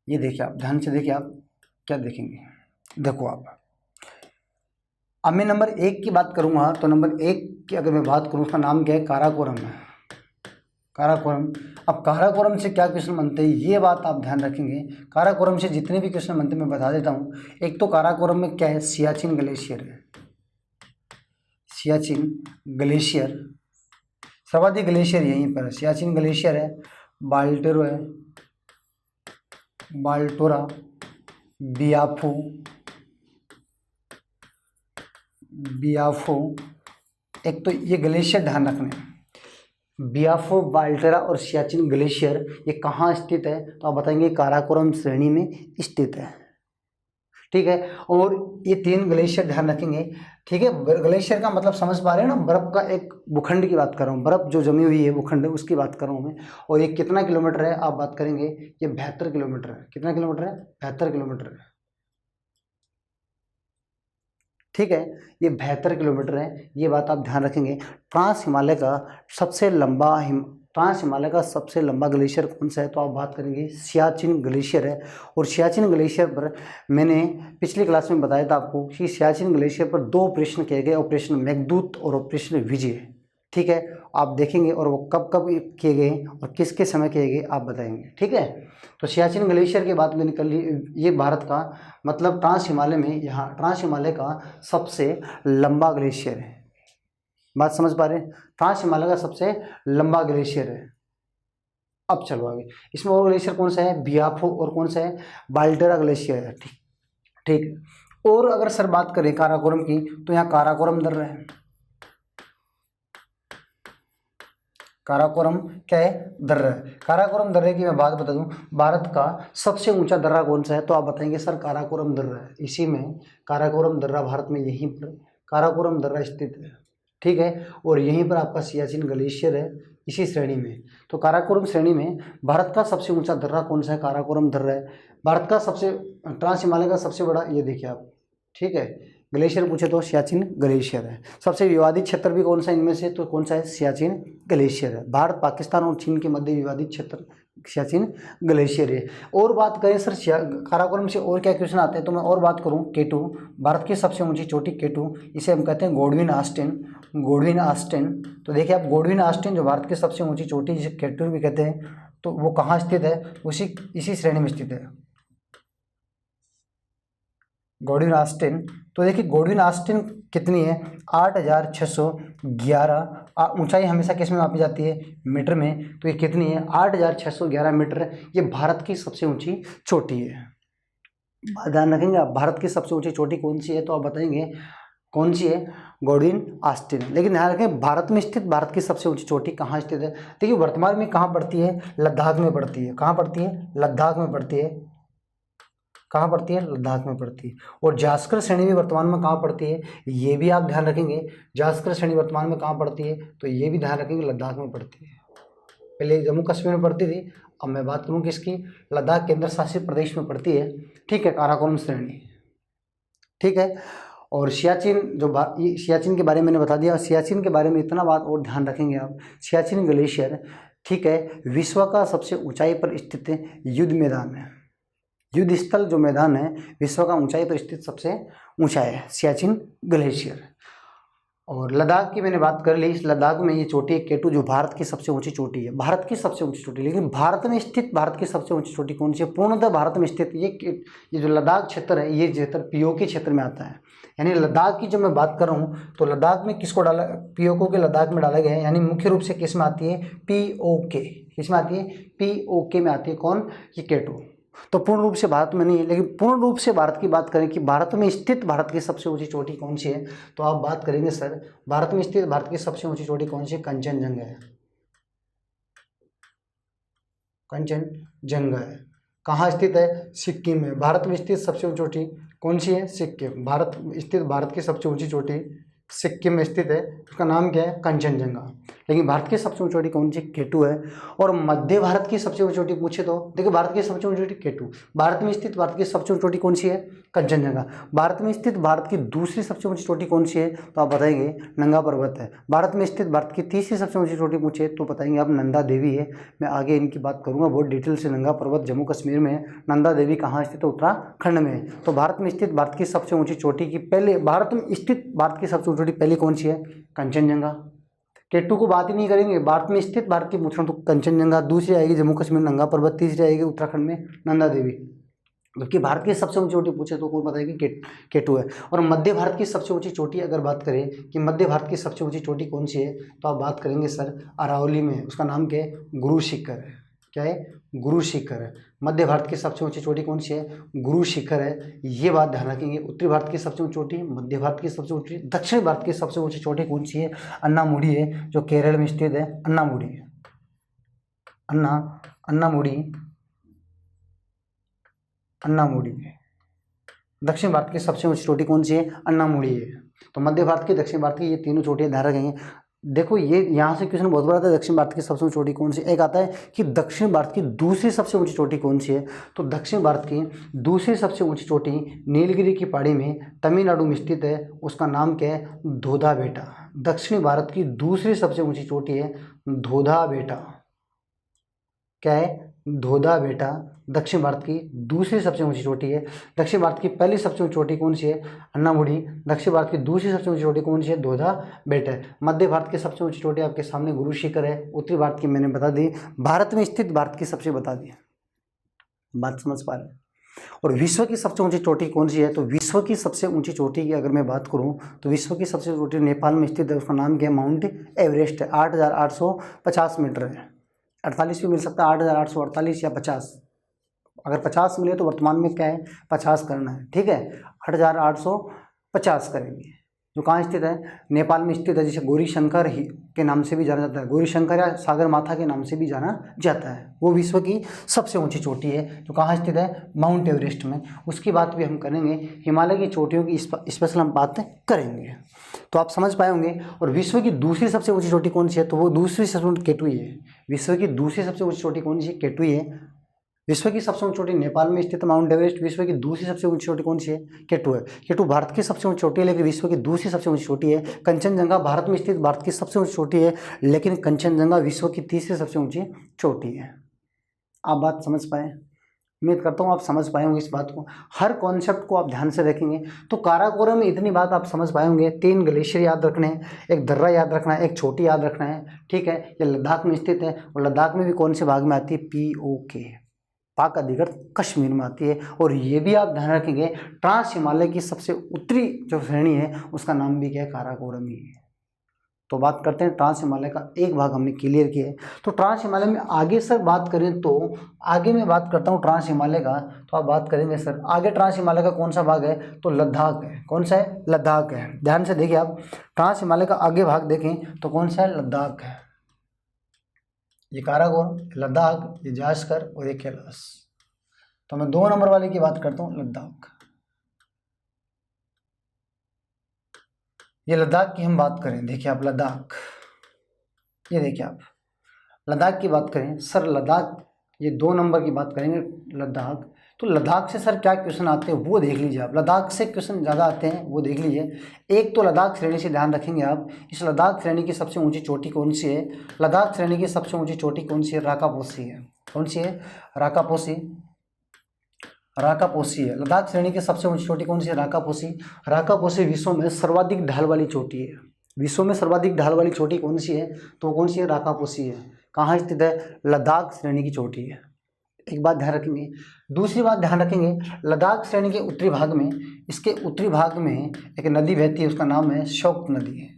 ये देखिए आप ध्यान से देखिए, आप क्या देखेंगे? देखो आप, अब मैं नंबर 1 की बात करूँगा। तो नंबर 1 की अगर मैं बात करूँ, उसका नाम क्या है? काराकोरम है, काराकोरम। अब काराकोरम से क्या क्वेश्चन बनते हैं, ये बात आप ध्यान रखेंगे। काराकोरम से जितने भी क्वेश्चन बनते हैं मैं बता देता हूँ। एक तो काराकोरम में क्या है? सियाचिन ग्लेशियर है, सियाचिन ग्लेशियर, सर्वाधिक ग्लेशियर यहीं पर है। सियाचिन ग्लेशियर है, बाल्टेरो है, बाल्टोरा, बियाफो, बियाफो। एक तो ये ग्लेशियर ध्यान रखना है, बियाफो, बाल्टेरा और सियाचिन ग्लेशियर, ये कहाँ स्थित है? तो आप बताएंगे काराकोरम श्रेणी में स्थित है। ठीक है, और ये 3 ग्लेशियर ध्यान रखेंगे। ठीक है, ग्लेशियर का मतलब समझ पा रहे हैं ना? बर्फ का एक भूखंड की बात कर रहा हूँ, बर्फ जो जमी हुई है भूखंड, उसकी बात कर रहा हूँ मैं। और ये कितना किलोमीटर है? आप बात करेंगे, ये 72 किलोमीटर है। कितना किलोमीटर है? 72 किलोमीटर है। ठीक है, ये 72 किलोमीटर है, ये बात आप ध्यान रखेंगे। ट्रांस हिमालय का सबसे लंबा ग्लेशियर कौन सा है? तो आप बात करेंगे सियाचिन ग्लेशियर है। और सियाचिन ग्लेशियर पर मैंने पिछली क्लास में बताया था आपको कि सियाचिन ग्लेशियर पर 2 ऑपरेशन किए गए, ऑपरेशन मेघदूत और ऑपरेशन विजय। ठीक है, आप देखेंगे और वो कब कब किए गए और किसके समय किए गए आप बताएंगे। ठीक है, तो सियाचिन ग्लेशियर की बात मैंने कर ली। ये भारत का मतलब ट्रांस हिमालय में, यहाँ ट्रांस हिमालय का सबसे लंबा ग्लेशियर है। बात समझ पा रहे हैं, ट्रांस हिमालय का सबसे लंबा ग्लेशियर है। अब चलो आगे, इसमें और ग्लेशियर कौन सा है, बियाफो, और कौन सा है, बाल्टेरा ग्लेशियर है। ठीक ठीक। और अगर सर बात करें काराकोरम की, तो यहाँ काराकोरम दर्रा है। काराकोरम क्या है, दर्रा है। काराकोरम दर्रे की मैं बात बता दूं, भारत का सबसे ऊंचा दर्रा कौन सा है, तो आप बताएंगे सर काराकोरम दर्रा है। इसी में काराकोरम दर्रा भारत में यहीं पर काराकोरम दर्रा स्थित है। ठीक है, और यहीं पर आपका सियाचिन ग्लेशियर है इसी श्रेणी में। तो काराकोरम श्रेणी में भारत का सबसे ऊंचा दर्रा कौन सा है, काराकोरम दर्रा है। भारत का सबसे ट्रांस हिमालय का सबसे बड़ा, ये देखिए आप, ठीक है, ग्लेशियर पूछे तो सियाचिन ग्लेशियर है। सबसे विवादित क्षेत्र भी कौन सा इनमें से, तो कौन सा है, सियाचिन ग्लेशियर है। भारत पाकिस्तान और चीन के मध्य विवादित क्षेत्र सियाचिन ग्लेशियर है। और बात करें सर काराकोरम से और क्या क्वेश्चन आते हैं, तो मैं और बात करूं, केटू, भारत की सबसे ऊंची चोटी केटू, इसे हम कहते हैं गोडविन ऑस्टिन। गोडविन ऑस्टिन, तो देखिए आप, गोडविन ऑस्टिन जो भारत की सबसे ऊंची चोटी जिसे केटू भी कहते हैं, तो वो कहाँ स्थित है, इसी श्रेणी में स्थित है, गोडविन ऑस्टिन। तो देखिए गोडविन ऑस्टिन कितनी है, 8611। ऊंचाई हमेशा किस में मापी जाती है, मीटर में, तो ये कितनी है, 8611 मीटर। ये भारत की सबसे ऊंची चोटी है। ध्यान रखेंगे आप, भारत की सबसे ऊंची चोटी कौन सी है, तो आप बताएंगे कौन सी है, गोडविन ऑस्टिन। लेकिन ध्यान रखें, भारत में स्थित भारत की सबसे ऊंची चोटी कहाँ स्थित है, देखिए वर्तमान में कहाँ पड़ती है, लद्दाख में पड़ती है। कहाँ पड़ती है, लद्दाख में पड़ती है। कहाँ पड़ती है, लद्दाख में पड़ती है। और जास्कर श्रेणी भी वर्तमान में कहाँ पड़ती है, ये भी आप ध्यान रखेंगे, जास्कर श्रेणी वर्तमान में कहाँ पड़ती है, तो ये भी ध्यान रखेंगे, लद्दाख में पड़ती है। पहले जम्मू कश्मीर में पड़ती थी, अब मैं बात करूँ किसकी, लद्दाख केंद्र शासित प्रदेश में पड़ती है। ठीक है, काराकोरम श्रेणी। ठीक है, और सियाचिन ये सियाचिन के बारे में मैंने बता दिया। सियाचिन के बारे में इतना बात और ध्यान रखेंगे आप, सियाचिन ग्लेशियर, ठीक है, विश्व का सबसे ऊंचाई पर स्थित युद्ध मैदान है। युद्ध स्थल जो मैदान है, विश्व का ऊंचाई पर स्थित सबसे ऊंचा है सियाचिन ग्लेशियर। और लद्दाख की मैंने बात कर ली, इस लद्दाख में ये चोटी केटू जो भारत की सबसे ऊंची चोटी है, भारत की सबसे ऊंची चोटी। लेकिन भारत में स्थित भारत की सबसे ऊंची चोटी कौन सी है, पूर्णतः भारत में स्थित ये जो लद्दाख क्षेत्र है, ये क्षेत्र पीओके क्षेत्र में आता है। यानी लद्दाख की जब मैं बात कर रहा हूँ, तो लद्दाख में किसको डाला, पीओके के लद्दाख में डाला गया है। यानी मुख्य रूप से किस में आती है, पीओके, किस में आती है, पीओके में आती है। कौन, ये केटू। तो पूर्ण रूप से भारत में नहीं है, लेकिन पूर्ण रूप से भारत की बात करें कि भारत में स्थित भारत की सबसे ऊंची चोटी कौन सी है, तो आप बात करेंगे सर, भारत में स्थित भारत की सबसे ऊंची चोटी कौन सी है, कंचनजंगा है। कंचनजंगा है। कहाँ स्थित है, सिक्किम में। भारत में स्थित सबसे ऊंची चोटी कौन सी है, सिक्किम। भारत स्थित भारत की सबसे ऊंची चोटी सिक्किम में स्थित है, उसका नाम क्या है, कंचनजंगा। लेकिन भारत की सबसे ऊंची चोटी कौन सी, केटू है। और मध्य भारत की सबसे ऊंची चोटी पूछे तो देखिए, भारत की सबसे ऊंची चोटी केटू। भारत में स्थित भारत की सबसे ऊंची चोटी कौन सी है, कंचनजंगा। भारत में स्थित भारत की दूसरी सबसे ऊंची चोटी कौन सी है, तो आप बताएंगे नंगा पर्वत है। भारत में स्थित भारत की तीसरी सबसे ऊंची चोटी पूछे तो बताएंगे आप नंदा देवी है। मैं आगे इनकी बात करूंगा बहुत डिटेल से। नंगा पर्वत जम्मू कश्मीर में है, नंदा देवी कहाँ स्थित है, उत्तराखंड में है। तो भारत में स्थित भारत की सबसे ऊंची चोटी की पहले, भारत में स्थित भारत की सबसे ऊंची चोटी पहली कौन सी है, कंचनजंगा। केटू को बात ही नहीं करेंगे, भारत में स्थित भारत की पूछ रहा हूं तो कंचनजंगा, दूसरी आएगी जम्मू कश्मीर नंगा पर्वत, तीसरी आएगी उत्तराखंड में नंदा देवी। जबकि भारत की सबसे ऊंची चोटी पूछे तो कौन बताएगी, केटू है। और मध्य भारत की सबसे ऊंची चोटी अगर बात करें कि मध्य भारत की सबसे ऊंची चोटी कौन सी है, तो आप बात करेंगे सर अरावली में, उसका नाम क्या है, गुरु शिखर है। क्या है, गुरु शिखर है। मध्य भारत की सबसे ऊंची चोटी कौन सी है, गुरु शिखर है। ये बात ध्यान रखेंगे। उत्तरी भारत की सबसे ऊंची चोटी, मध्य भारत की सबसे ऊंची, दक्षिण भारत की सबसे ऊंची चोटी कौन सी है, अन्नामुडी है, जो केरल में स्थित है। अन्नामुडी, अन्नामुडी, अन्नामुडी। दक्षिण भारत की सबसे ऊंची चोटी कौन सी है, अन्नामुडी है। तो मध्य भारत की, दक्षिण भारत की, ये तीनों चोटियां ध्यान रखेंगे। देखो ये यहाँ से क्वेश्चन बहुत बड़ा था, दक्षिण भारत की सबसे ऊंची चोटी कौन सी। एक आता है कि दक्षिण भारत की दूसरी सबसे ऊंची चोटी कौन सी है, तो दक्षिण भारत की दूसरी सबसे ऊंची चोटी नीलगिरी की पहाड़ी में तमिलनाडु में स्थित है, उसका नाम क्या है, धोधा बेटा। दक्षिण भारत की दूसरी सबसे ऊंची चोटी है धोधा बेटा। क्या है, धोधा बेटा। दक्षिण भारत की दूसरी सबसे ऊंची चोटी है। दक्षिण भारत की पहली सबसे ऊंची चोटी कौन सी है? अन्नामुडी। दक्षिण भारत की दूसरी सबसे ऊंची चोटी कौन सी है? दोधा बेट है। मध्य भारत की सबसे ऊंची चोटी आपके सामने गुरु शिखर है। उत्तरी भारत की मैंने बता दी, भारत में स्थित भारत की सबसे बता दी, बात समझ पा रहे हैं। और विश्व की सबसे ऊंची चोटी कौन सी है? तो विश्व की सबसे ऊंची चोटी की अगर मैं बात करूं तो विश्व की सबसे चोटी नेपाल में स्थित है, उसका नाम क्या है? माउंट एवरेस्ट है। 8,850 मीटर है। 48 भी मिल सकता है, 8,848 या 50। अगर 50 मिले तो वर्तमान में क्या है? 50 करना है, ठीक है। 8,850 करेंगे। जो कहाँ स्थित है? नेपाल में स्थित है, जिसे गौरी शंकर ही के नाम से भी जाना जाता है। गौरी शंकर या सागर माथा के नाम से भी जाना जाता है। वो विश्व की सबसे ऊंची चोटी है, जो कहाँ स्थित है? माउंट एवरेस्ट में। उसकी बात भी हम करेंगे, हिमालय की चोटियों की स्पेशल हम बात करेंगे, तो आप समझ पाए होंगे। और विश्व की दूसरी सबसे ऊंची चोटी कौन सी है? तो वो दूसरी सबसे ऊंची केटुई है। विश्व की दूसरी सबसे ऊंची चोटी कौन सी है? केटुई है। विश्व की सबसे ऊंची चोटी नेपाल में स्थित माउंट एवरेस्ट। विश्व की दूसरी सबसे ऊंची चोटी कौन सी है? केटू है। केटू भारत की सबसे ऊंची चोटी है, लेकिन विश्व की दूसरी सबसे ऊंची चोटी है। कंचनजंगा भारत में स्थित भारत की सबसे ऊंची चोटी है, लेकिन कंचनजंगा विश्व की तीसरी सबसे ऊंची चोटी है। आप बात समझ पाए? उम्मीद करता हूँ आप समझ पाए होंगे इस बात को। हर कॉन्सेप्ट को आप ध्यान से देखेंगे तो काराकोरम में इतनी बात आप समझ पाए होंगे। 3 ग्लेशियर याद रखने हैं, एक दर्रा याद रखना है, एक छोटी याद रखना है, ठीक है। ये लद्दाख में स्थित है, और लद्दाख में भी कौन से भाग में आती है? POK, पाक अधिकृत कश्मीर में आती है। और ये भी आप ध्यान रखेंगे, ट्रांस हिमालय की सबसे उत्तरी जो श्रेणी है उसका नाम भी क्या है? काराकोरम ही है। तो बात करते हैं ट्रांस हिमालय का, एक भाग हमने क्लियर किया है। तो ट्रांस हिमालय में आगे सर बात करें तो आगे मैं बात करता हूँ ट्रांस हिमालय का, तो आप बात करेंगे सर आगे ट्रांस हिमालय का कौन सा भाग है? तो लद्दाख है। कौन सा है? लद्दाख है। ध्यान से देखिए आप, ट्रांस हिमालय का आगे भाग देखें तो कौन सा है? लद्दाख है। ये काराकोरम, लद्दाख, ये जास्कर और ये कैलाश। तो मैं 2 नंबर वाले की बात करता हूँ, लद्दाख। ये लद्दाख की हम बात करें, देखिए आप लद्दाख, ये देखिए आप लद्दाख की बात करें सर, लद्दाख ये 2 नंबर की बात करेंगे लद्दाख। तो लद्दाख से सर क्या क्वेश्चन आते हैं वो देख लीजिए आप। लद्दाख से क्वेश्चन ज़्यादा आते हैं, वो देख लीजिए। एक तो लद्दाख श्रेणी से ध्यान रखेंगे आप, इस लद्दाख श्रेणी की सबसे ऊंची चोटी कौन सी है? लद्दाख श्रेणी की सबसे ऊंची चोटी कौन सी है? राकापोसी है। कौन सी है? राकापोसी। राकापोसी है। लद्दाख श्रेणी की सबसे ऊंची चोटी कौन सी है? राकापोसी। राकापोसी विश्व में सर्वाधिक ढाल वाली चोटी है। विश्व में सर्वाधिक ढाल वाली चोटी कौन सी है? तो कौन सी है? राकापोसी है। कहाँ स्थित है? लद्दाख श्रेणी की चोटी है। एक बात ध्यान रखेंगे। दूसरी बात ध्यान रखेंगे, लद्दाख श्रेणी के उत्तरी भाग में, इसके उत्तरी भाग में एक नदी बहती है, उसका नाम है शोक नदी।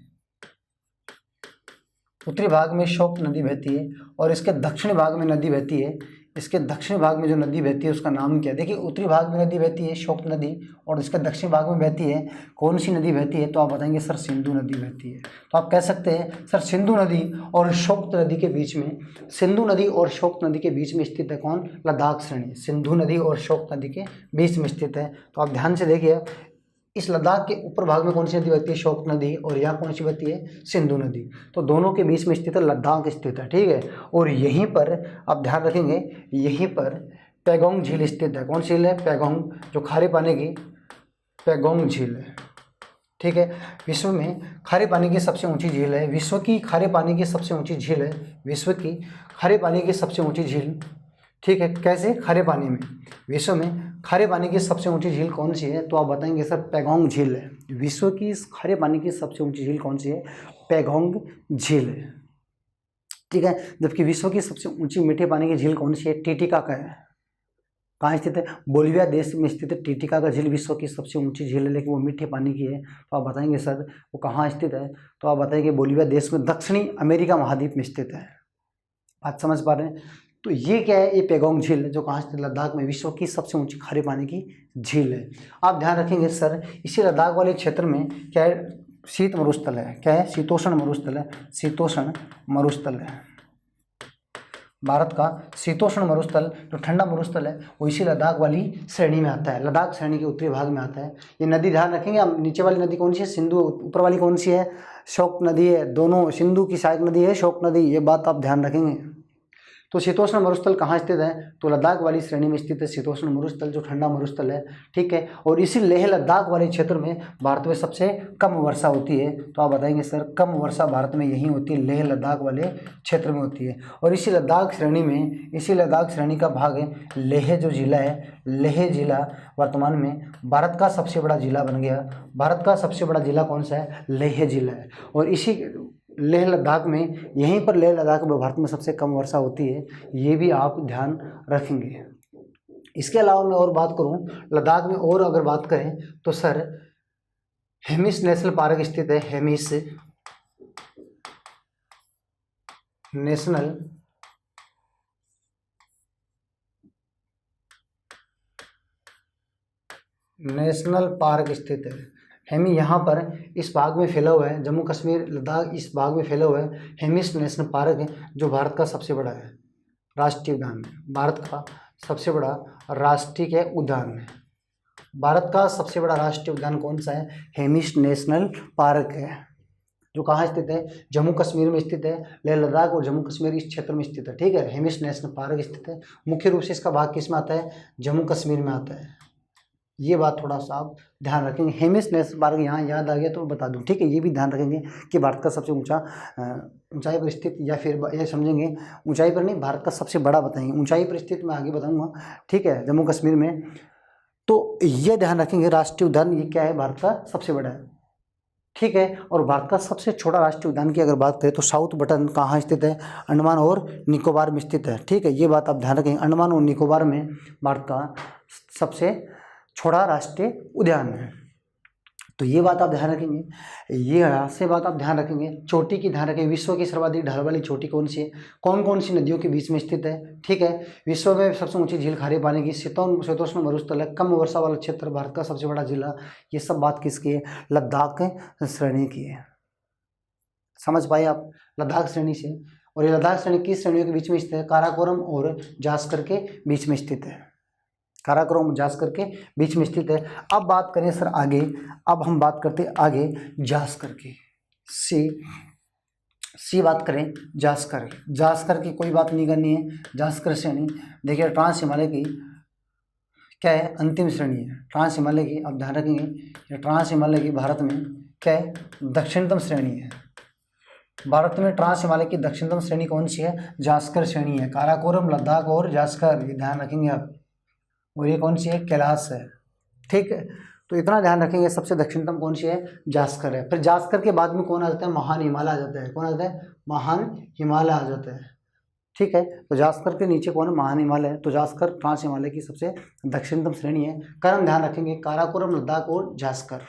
उत्तरी भाग में शोक नदी बहती है, और इसके दक्षिणी भाग में नदी बहती है। इसके दक्षिण भाग में जो नदी बहती है उसका नाम क्या है? देखिए उत्तरी भाग में नदी बहती है शोक नदी, और इसके दक्षिण भाग में बहती है कौन सी नदी बहती है? तो आप बताएंगे सर सिंधु नदी बहती है। तो आप कह सकते हैं सर सिंधु नदी और शोक नदी के बीच में, सिंधु नदी और शोक नदी के बीच में स्थित है कौन? लद्दाख श्रेणी सिंधु नदी और शोक नदी के बीच में स्थित है। तो आप ध्यान से देखिए, इस लद्दाख के ऊपर भाग में कौन सी नदी बहती है? शोक नदी। और यहाँ कौन सी बहती है? सिंधु नदी। तो दोनों के बीच में स्थित है लद्दाख स्थित है, ठीक है। और यहीं पर आप ध्यान रखेंगे, यहीं पर पैगोंग झील स्थित है। कौन सी झील है? पैगोंग, जो खारे पानी की पैगोंग झील है, ठीक है। विश्व में खारे पानी की सबसे ऊंची झील है। विश्व की खारे पानी की सबसे ऊंची झील है। विश्व की खारे पानी की सबसे ऊंची झील, ठीक है। कैसे? खारे पानी में, विश्व में खारे पानी की सबसे ऊंची झील कौन सी है? तो आप बताएंगे सर पैगोंग झील है। विश्व की खारे पानी की सबसे ऊंची झील कौन सी है? पैगोंग झील है, ठीक है। जबकि विश्व की सबसे ऊंची मीठे पानी की झील कौन सी है? टिटिकाका है। कहाँ स्थित है? बोलिविया देश में स्थित है टिटिकाका झील, विश्व की सबसे ऊंची झील है, लेकिन वो मीठे पानी की है। तो आप बताएंगे सर वो कहाँ स्थित है? तो आप बताएंगे बोलिविया देश में दक्षिणी अमेरिका महाद्वीप में स्थित है। बात समझ पा रहे हैं? तो ये क्या है? ये पैगोंग झील जो कहाँ स्थित? लद्दाख में, विश्व की सबसे ऊंची खारे पानी की झील है। आप ध्यान रखेंगे सर, इसी लद्दाख वाले क्षेत्र में क्या है? शीत मरुस्थल है। क्या है? शीतोष्ण मरुस्थल है। शीतोष्ण मरुस्थल है। भारत का शीतोष्ण मरुस्थल जो ठंडा मरुस्थल है वो इसी लद्दाख वाली श्रेणी में आता है। लद्दाख श्रेणी के उत्तरी भाग में आता है। ये नदी ध्यान रखेंगे आप, नीचे वाली नदी कौन सी है? सिंधु। ऊपर वाली कौन सी है? शोक नदी है। दोनों सिंधु की सहायक नदी है शोक नदी, ये बात आप ध्यान रखेंगे। तो शीतोष्ण मरुस्थल कहाँ स्थित है? तो लद्दाख वाली श्रेणी में स्थित है शीतोष्ण मरुस्थल, जो ठंडा मरुस्थल है। ठीक है, और इसी लेह लद्दाख वाले क्षेत्र में भारत में सबसे कम वर्षा होती है। तो आप बताएंगे सर कम वर्षा भारत में यहीं होती है, लेह लद्दाख वाले क्षेत्र में होती है। और इसी लद्दाख श्रेणी का भाग है लेह जो जिला है। लेह जिला वर्तमान में भारत का सबसे बड़ा जिला बन गया। भारत का सबसे बड़ा जिला कौन सा है? लेह जिला है। और इसी लेह लद्दाख में, यहीं पर लेह लद्दाख में भारत में सबसे कम वर्षा होती है, ये भी आप ध्यान रखेंगे। इसके अलावा मैं और बात करूं लद्दाख में, और अगर बात करें तो सर हेमिस नेशनल पार्क स्थित है। हेमिस नेशनल पार्क स्थित है। हेमी यहाँ पर इस भाग में फैला हुआ है, जम्मू कश्मीर लद्दाख इस भाग में फैला हुआ है। हेमिस नेशनल पार्क है जो भारत का सबसे बड़ा है राष्ट्रीय उद्यान है। भारत का सबसे बड़ा राष्ट्रीय उद्यान है। भारत का सबसे बड़ा राष्ट्रीय उद्यान कौन सा है? हेमिस नेशनल पार्क है, जो कहाँ स्थित है? जम्मू कश्मीर में स्थित है। लेह लद्दाख और जम्मू कश्मीर इस क्षेत्र में स्थित है। ठीक है, हेमिस नेशनल पार्क स्थित है। मुख्य रूप से इसका भाग किस में आता है? जम्मू कश्मीर में आता है। ये बात थोड़ा सा आप ध्यान रखेंगे। हेमिस नेशनल पार्क यहाँ याद आ गया तो बता दूं। ठीक है, ये भी ध्यान रखेंगे कि भारत का सबसे ऊंचाई पर स्थित, या फिर ये समझेंगे ऊंचाई पर नहीं, भारत का सबसे बड़ा बताएंगे। ऊंचाई पर स्थित मैं आगे बताऊंगा। ठीक है, जम्मू कश्मीर में। तो ये ध्यान रखेंगे राष्ट्रीय उद्यान ये क्या है? भारत का सबसे बड़ा है। ठीक है, और भारत का सबसे छोटा राष्ट्रीय उद्यान की अगर बात करें तो साउथ बटन कहाँ स्थित है? अंडमान और निकोबार में स्थित है। ठीक है, ये बात आप ध्यान रखेंगे। अंडमान और निकोबार में भारत का सबसे छोटा राष्ट्रीय उद्यान है। तो ये बात आप ध्यान रखेंगे। ये यहाँ से बात आप ध्यान रखेंगे। चोटी की ध्यान रखेंगे। विश्व की सर्वाधिक ढाल वाली चोटी कौन सी है? कौन कौन सी नदियों के बीच में स्थित है? ठीक है, विश्व में सबसे ऊंची झील खारे पानी की, शीतोष्ण मरुस्थल है, कम वर्षा वाला क्षेत्र, भारत का सबसे बड़ा जिला। ये सब बात किसकी है? लद्दाख श्रेणी की है। समझ पाए आप? लद्दाख श्रेणी से। और ये लद्दाख श्रेणी किस श्रेणियों के बीच में स्थित है? काराकोरम और जास्कर के बीच में स्थित है। काराकोरम जास्कर के बीच में स्थित है। अब बात करें सर आगे, अब हम बात करते हैं आगे जास्कर की। सी बात करें जास्कर की कोई बात नहीं करनी है। जास्कर श्रेणी देखिए ट्रांस हिमालय की क्या है? अंतिम श्रेणी है ट्रांस हिमालय की। अब ध्यान रखेंगे ये ट्रांस हिमालय की भारत में क्या है? दक्षिणतम श्रेणी है। भारत में ट्रांस हिमालय की दक्षिणतम श्रेणी कौन सी है? जास्कर श्रेणी है। काराकोरम, लद्दाख और जास्कर, ये ध्यान रखेंगे आप। और ये कौन सी है? कैलाश है। ठीक है, तो इतना ध्यान रखेंगे। सबसे दक्षिणतम कौन सी है? जास्कर है। फिर जास्कर के बाद में कौन आ जाता है? महान हिमालय आ जाता है। कौन आ जाता है? महान हिमालय आ जाता है। ठीक है, तो जास्कर के नीचे कौन है? महान हिमालय है। तो जास्कर ट्रांस हिमालय की सबसे दक्षिणतम श्रेणी है। क्रम ध्यान रखेंगे, काराकोरम, लद्दाख और जास्कर।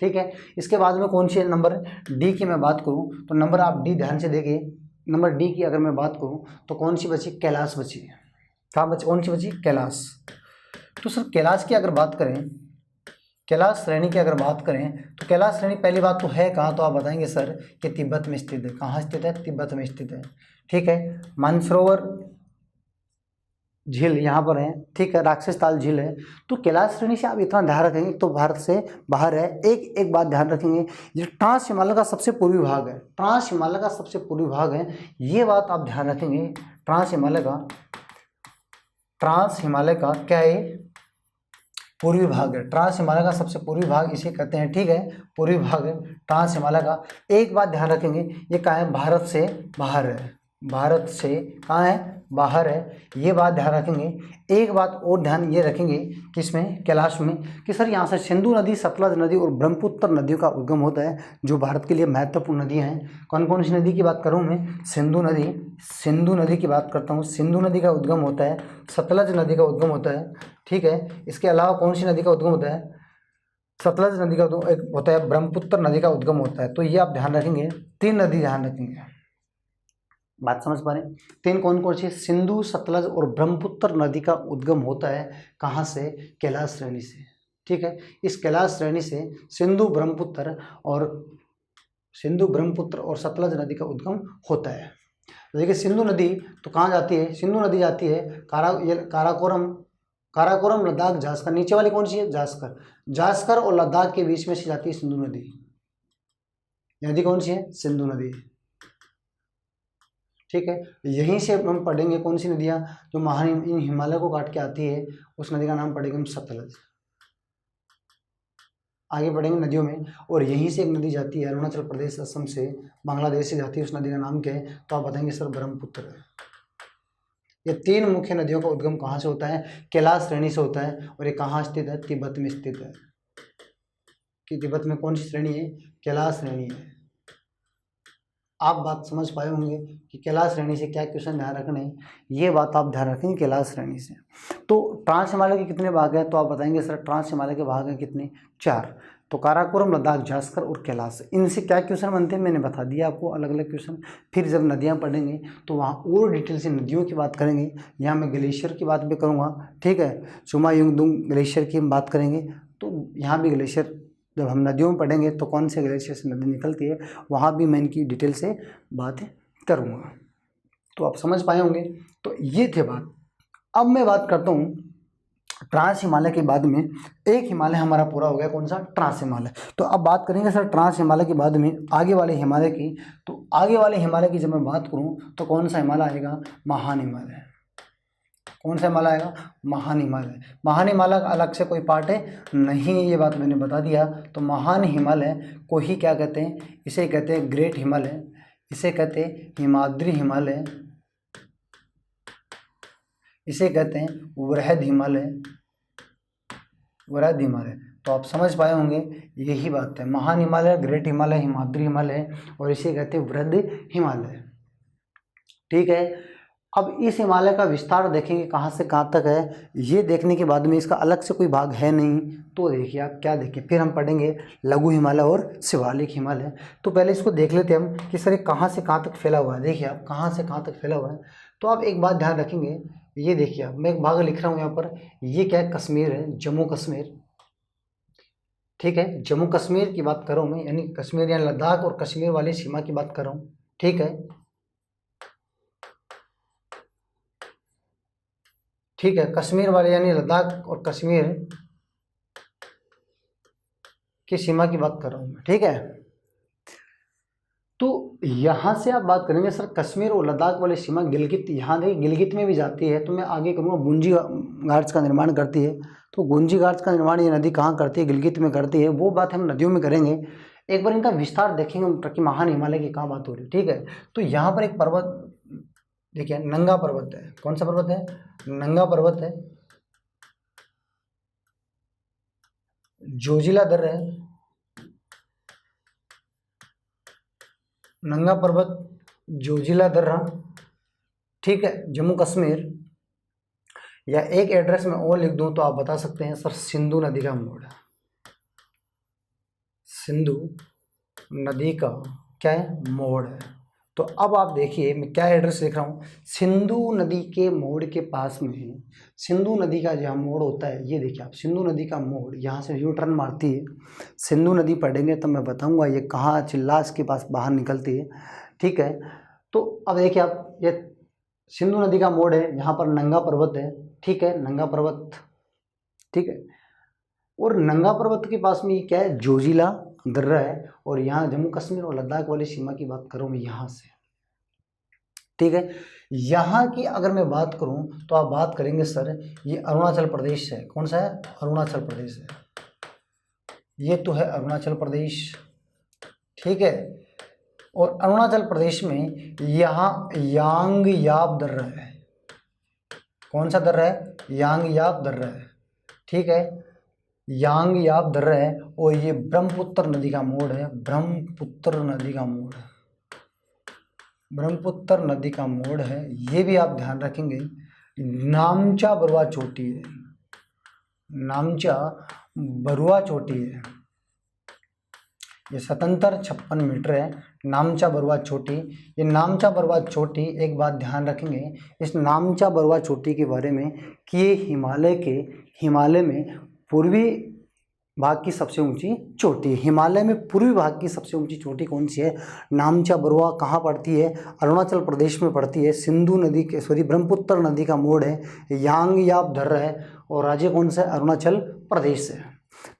ठीक है, इसके बाद में कौन सी है? नंबर डी की मैं बात करूँ तो नंबर आप डी ध्यान से देखिए। नंबर डी की अगर मैं बात करूँ तो कौन सी बची? कैलाश बची। कहाँ बची? कौन सी बची? कैलाश। तो सर कैलाश की अगर बात करें, कैलाश श्रेणी की अगर बात करें तो कैलाश श्रेणी पहली बात तो है कहाँ? तो आप बताएंगे सर कि तिब्बत में स्थित है। कहाँ स्थित है? तिब्बत में स्थित है। ठीक है, मानसरोवर झील यहाँ पर है। ठीक है, राक्षस ताल झील है। तो कैलाश श्रेणी से आप इतना ध्यान रखेंगे तो भारत से बाहर है। एक बात ध्यान रखेंगे, ये ट्रांस हिमालय का सबसे पूर्वी भाग है। ट्रांस हिमालय का सबसे पूर्वी भाग है, ये बात आप ध्यान रखेंगे। ट्रांस हिमालय का क्या है? पूर्वी भाग है। ट्रांस हिमालय का सबसे पूर्वी भाग इसे कहते हैं। ठीक है, पूर्वी भाग है ट्रांस हिमालय का। एक बात ध्यान रखेंगे, ये कहाँ है? भारत से बाहर है। भारत से कहाँ है? बाहर है। ये बात ध्यान रखेंगे। एक बात और ध्यान ये रखेंगे किसमें? कैलाश में, कि सर यहाँ से सिंधु नदी, सतलज नदी और ब्रह्मपुत्र नदियों का उद्गम होता है, जो भारत के लिए महत्वपूर्ण नदियाँ हैं। कौन कौन सी नदी की बात करूँ मैं? सिंधु नदी की बात करता हूँ। सिंधु नदी का उद्गम होता है, सतलज नदी का उद्गम होता है। ठीक है, इसके अलावा कौन सी नदी का उद्गम होता है? सतलज नदी का एक होता है, ब्रह्मपुत्र नदी का उद्गम होता है। तो ये आप ध्यान रखेंगे। 3 नदी ध्यान रखेंगे। बात समझ पा रहे हैं? 3 कौन कौन सी? सिंधु, सतलज और ब्रह्मपुत्र नदी का उद्गम होता है कहाँ से? कैलाश श्रेणी से। ठीक है, इस कैलाश श्रेणी से सिंधु, ब्रह्मपुत्र और सतलज नदी का उद्गम होता है। तो देखिए सिंधु नदी तो कहाँ जाती है? सिंधु नदी जाती है काराकोरम, लद्दाख, जास्कर। नीचे वाली कौन सी है? जास्कर और लद्दाख के बीच में से जाती है सिंधु नदी। नदी कौन सी है? सिंधु नदी। ठीक है। यहीं से हम पढ़ेंगे कौन सी नदियाँ जो महान इन हिमालय को काट के आती है, उस नदी का नाम पढ़ेंगे हम सतलज। आगे बढ़ेंगे नदियों में, और यहीं से एक नदी जाती है अरुणाचल प्रदेश असम से, बांग्लादेश से जाती है, उस नदी का नाम क्या है, तो आप बताएंगे सर ब्रह्मपुत्र है। ये तीन मुख्य नदियों का उद्गम कहाँ से होता है, कैलाश श्रेणी से होता है, और ये कहाँ स्थित है, तिब्बत में स्थित है। कि तिब्बत में कौन सी श्रेणी है, कैलाश श्रेणी है। आप बात समझ पाए होंगे कि कैलाश श्रेणी से क्या क्वेश्चन ध्यान रखने हैं, ये बात आप ध्यान रखेंगे कैलाश श्रेणी से। तो ट्रांस हिमालय के कितने भाग हैं, तो आप बताएंगे सर ट्रांस हिमालय के भाग हैं कितने, 4। तो काराकोरम, लद्दाख, जास्कर और कैलाश। इनसे क्या क्वेश्चन बनते हैं मैंने बता दिया आपको, अलग अलग क्वेश्चन। फिर जब नदियाँ पढ़ेंगे तो वहाँ और डिटेल से नदियों की बात करेंगे। यहाँ मैं ग्लेशियर की बात भी करूँगा, ठीक है, चुमायुंगदुंग ग्लेशियर की हम बात करेंगे। तो यहाँ भी ग्लेशियर जब हम नदियों में पढ़ेंगे तो कौन से ग्लेशियर से नदी निकलती है, वहाँ भी मैं इनकी डिटेल से बात करूँगा। तो आप समझ पाए होंगे। तो ये थे बात। अब मैं बात करता हूँ ट्रांस हिमालय के बाद में, एक हिमालय हमारा पूरा हो गया, कौन सा, ट्रांस हिमालय। तो अब बात करेंगे सर ट्रांस हिमालय के बाद में आगे वाले हिमालय की। तो आगे वाले हिमालय की जब मैं बात करूँ तो कौन सा हिमालय आएगा, महान हिमालय। कौन सा हिमालय आएगा, महान हिमालय। महान हिमालय का अलग से कोई पार्ट है नहीं, ये बात मैंने बता दिया। तो महान हिमालय को ही क्या कहते हैं, इसे कहते हैं ग्रेट हिमालय, इसे कहते हैं हिमाद्री हिमालय, इसे कहते हैं वृहद हिमालय, वृहद हिमालय। तो आप समझ पाए होंगे यही बात है, महान हिमालय, ग्रेट हिमालय, हिमाद्री हिमालय, और इसे कहते हैं वृहद हिमालय। ठीक है। अब इस हिमालय का विस्तार देखेंगे कहाँ से कहाँ तक है, ये देखने के बाद में इसका अलग से कोई भाग है नहीं। तो देखिए आप क्या देखें, फिर हम पढ़ेंगे लघु हिमालय और शिवालिक हिमालय। तो पहले इसको देख लेते हैं हम कि सर ये कहाँ से कहाँ तक फैला हुआ है। देखिए आप कहाँ से कहाँ तक फैला हुआ है। तो आप एक बात ध्यान रखेंगे, ये देखिए आप, मैं एक भाग लिख रहा हूँ यहाँ पर, ये क्या है, कश्मीर है, जम्मू कश्मीर। ठीक है, जम्मू कश्मीर की बात कर रहा हूँ मैं, यानी कश्मीर या लद्दाख और कश्मीर वाली सीमा की बात कर रहा हूँ। ठीक है, ठीक है, कश्मीर वाले यानी लद्दाख और कश्मीर की सीमा की बात कर रहा हूँ मैं। ठीक है, तो यहाँ से आप बात करेंगे सर कश्मीर और लद्दाख वाली सीमा गिलगित, यहाँ देखिए गिलगित में भी जाती है। तो मैं आगे करूँगा गुंजी घाट्स का निर्माण करती है। तो गुंजी घाट्स का निर्माण ये नदी कहाँ करती है, गिलगित में करती है। वो बात हम नदियों में करेंगे। एक बार इनका विस्तार देखेंगे कि महान हिमालय की कहाँ बात हो रही है। ठीक है, तो यहाँ पर एक पर्वत देखिए, नंगा पर्वत है। कौन सा पर्वत है, नंगा पर्वत है। जोजिला दर्रा है, नंगा पर्वत, जोजिला दर्रा। ठीक है, जम्मू कश्मीर। या एक एड्रेस में और लिख दूं तो आप बता सकते हैं सर सिंधु नदी का मोड़, सिंधु नदी का क्या है, मोड़ है। तो अब आप देखिए मैं क्या एड्रेस लिख रहा हूँ, सिंधु नदी के मोड़ के पास में, सिंधु नदी का जहाँ मोड़ होता है, ये देखिए आप, सिंधु नदी का मोड़ यहाँ से यू टर्न मारती है। सिंधु नदी पढ़ेंगे तो मैं बताऊँगा ये कहाँ, चिल्लास के पास बाहर निकलती है। ठीक है, तो अब देखिए आप, ये सिंधु नदी का मोड़ है, यहाँ पर नंगा पर्वत है। ठीक है, नंगा पर्वत। ठीक है, और नंगा पर्वत के पास में ये क्या है, जोजिला दर्रा है। और यहाँ जम्मू कश्मीर और लद्दाख वाली सीमा की बात करूँ मैं यहाँ से। ठीक है, यहाँ की अगर मैं बात करूँ तो आप बात करेंगे सर ये अरुणाचल प्रदेश है। कौन सा है, अरुणाचल प्रदेश है। ये तो है अरुणाचल प्रदेश। ठीक है, और अरुणाचल प्रदेश में यहाँ यांग याप दर्रा है। कौन सा दर्रा है, यांग याप दर्रा है। ठीक है, यांग याप दर्रा है, और ये ब्रह्मपुत्र नदी का मोड़ है, ब्रह्मपुत्र नदी का मोड़ है, ब्रह्मपुत्र नदी का मोड़ है। ये भी आप ध्यान रखेंगे। नामचा बरुआ चोटी है, नामचा बरुआ चोटी है, ये 7756 मीटर है, नामचा बरुआ चोटी। ये नामचा बरुआ चोटी, एक बात ध्यान रखेंगे इस नामचा बरुआ चोटी के बारे में कि ये हिमालय में पूर्वी भाग की सबसे ऊंची चोटी है। हिमालय में पूर्वी भाग की सबसे ऊंची चोटी कौन सी है, नामचा बरुआ। कहाँ पड़ती है, अरुणाचल प्रदेश में पड़ती है। सिंधु नदी के ब्रह्मपुत्र नदी का मोड़ है, यांग याप दर्रा है, और राज्य कौन सा है, अरुणाचल प्रदेश है।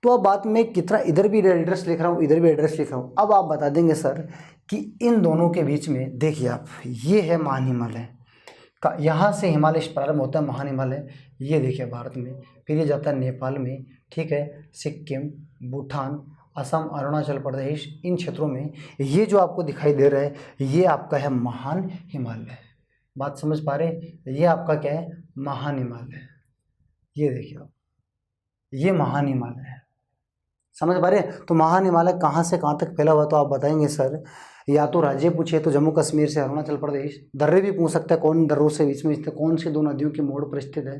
तो अब बात में कितना इधर भी एड्रेस लिख रहा हूँ, इधर भी एड्रेस लिख रहा हूँ। अब आप बता देंगे सर कि इन दोनों के बीच में देखिए आप, ये है महान हिमालय का, यहाँ से हिमालय प्रारंभ होता है महान हिमालय, ये देखिए भारत में, फिर ये जाता है नेपाल में, ठीक है, सिक्किम, भूटान, असम, अरुणाचल प्रदेश, इन क्षेत्रों में ये जो आपको दिखाई दे रहा है ये आपका है महान हिमालय। बात समझ पा रहे? ये आपका क्या है? महान हिमालय। ये देखिए आप, ये महान हिमालय है, समझ पा रहे? तो महान हिमालय कहाँ से कहाँ तक फैला हुआ, तो आप बताएंगे सर या तो राज्य पूछे तो जम्मू कश्मीर से अरुणाचल प्रदेश, दर्रे भी पूछ सकता है कौन दर्रों से बीच में स्थित, कौन सी दो नदियों के मोड़ पर स्थित है,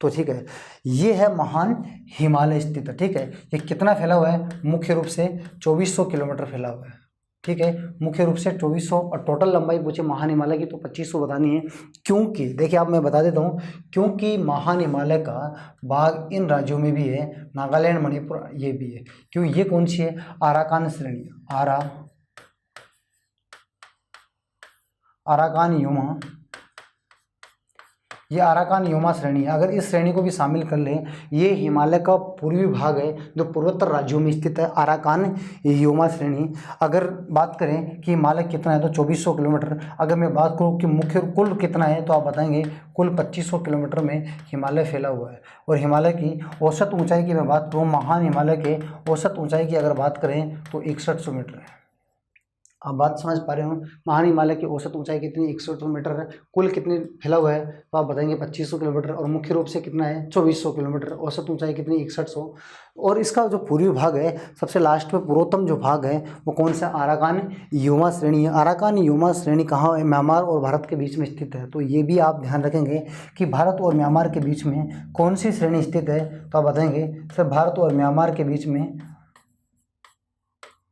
तो ठीक है, ये है महान हिमालय स्थित है, ठीक है। ये कितना फैला हुआ है? मुख्य रूप से 2400 किलोमीटर फैला हुआ है, ठीक है, मुख्य रूप से 2400, और टोटल लंबाई पूछे महान हिमालय की तो 2500 बतानी है। क्योंकि देखिए आप, मैं बता देता हूँ, क्योंकि महान हिमालय का भाग इन राज्यों में भी है, नागालैंड, मणिपुर, ये भी है। क्यों? ये कौन सी है? आराकान श्रेणी, आराकान योमा, ये आराकान योमा श्रेणी है। अगर इस श्रेणी को भी शामिल कर लें, ये हिमालय का पूर्वी भाग है जो पूर्वोत्तर राज्यों में स्थित है, आराकान योमा श्रेणी। अगर बात करें कि हिमालय कितना है तो 2400 किलोमीटर। अगर मैं बात करूं कि मुख्य कुल कितना है तो आप बताएंगे कुल 2500 किलोमीटर में हिमालय फैला हुआ है। और हिमालय की औसत ऊंचाई की मैं बात करूँ, महान हिमालय के औसत ऊँचाई की अगर बात करें तो 6100 मीटर है। आप बात समझ पा रहे हो? महान हिमालय की औसत ऊंचाई कितनी? 6100 मीटर है। कुल कितनी फैला हुआ है तो आप बताएंगे 2500 किलोमीटर, और मुख्य रूप से कितना है? 2400 किलोमीटर। औसत ऊंचाई कितनी? 6100। और इसका जो पूर्वी भाग है, सबसे लास्ट में पूर्वोत्तम जो भाग है वो कौन सा? आराकान योमा श्रेणी है। आराकान योमा श्रेणी कहाँ है? म्यांमार और भारत के बीच में स्थित है। तो ये भी आप ध्यान रखेंगे कि भारत और म्यांमार के बीच में कौन सी श्रेणी स्थित है, तो आप बताएंगे सर भारत और म्यांमार के बीच में,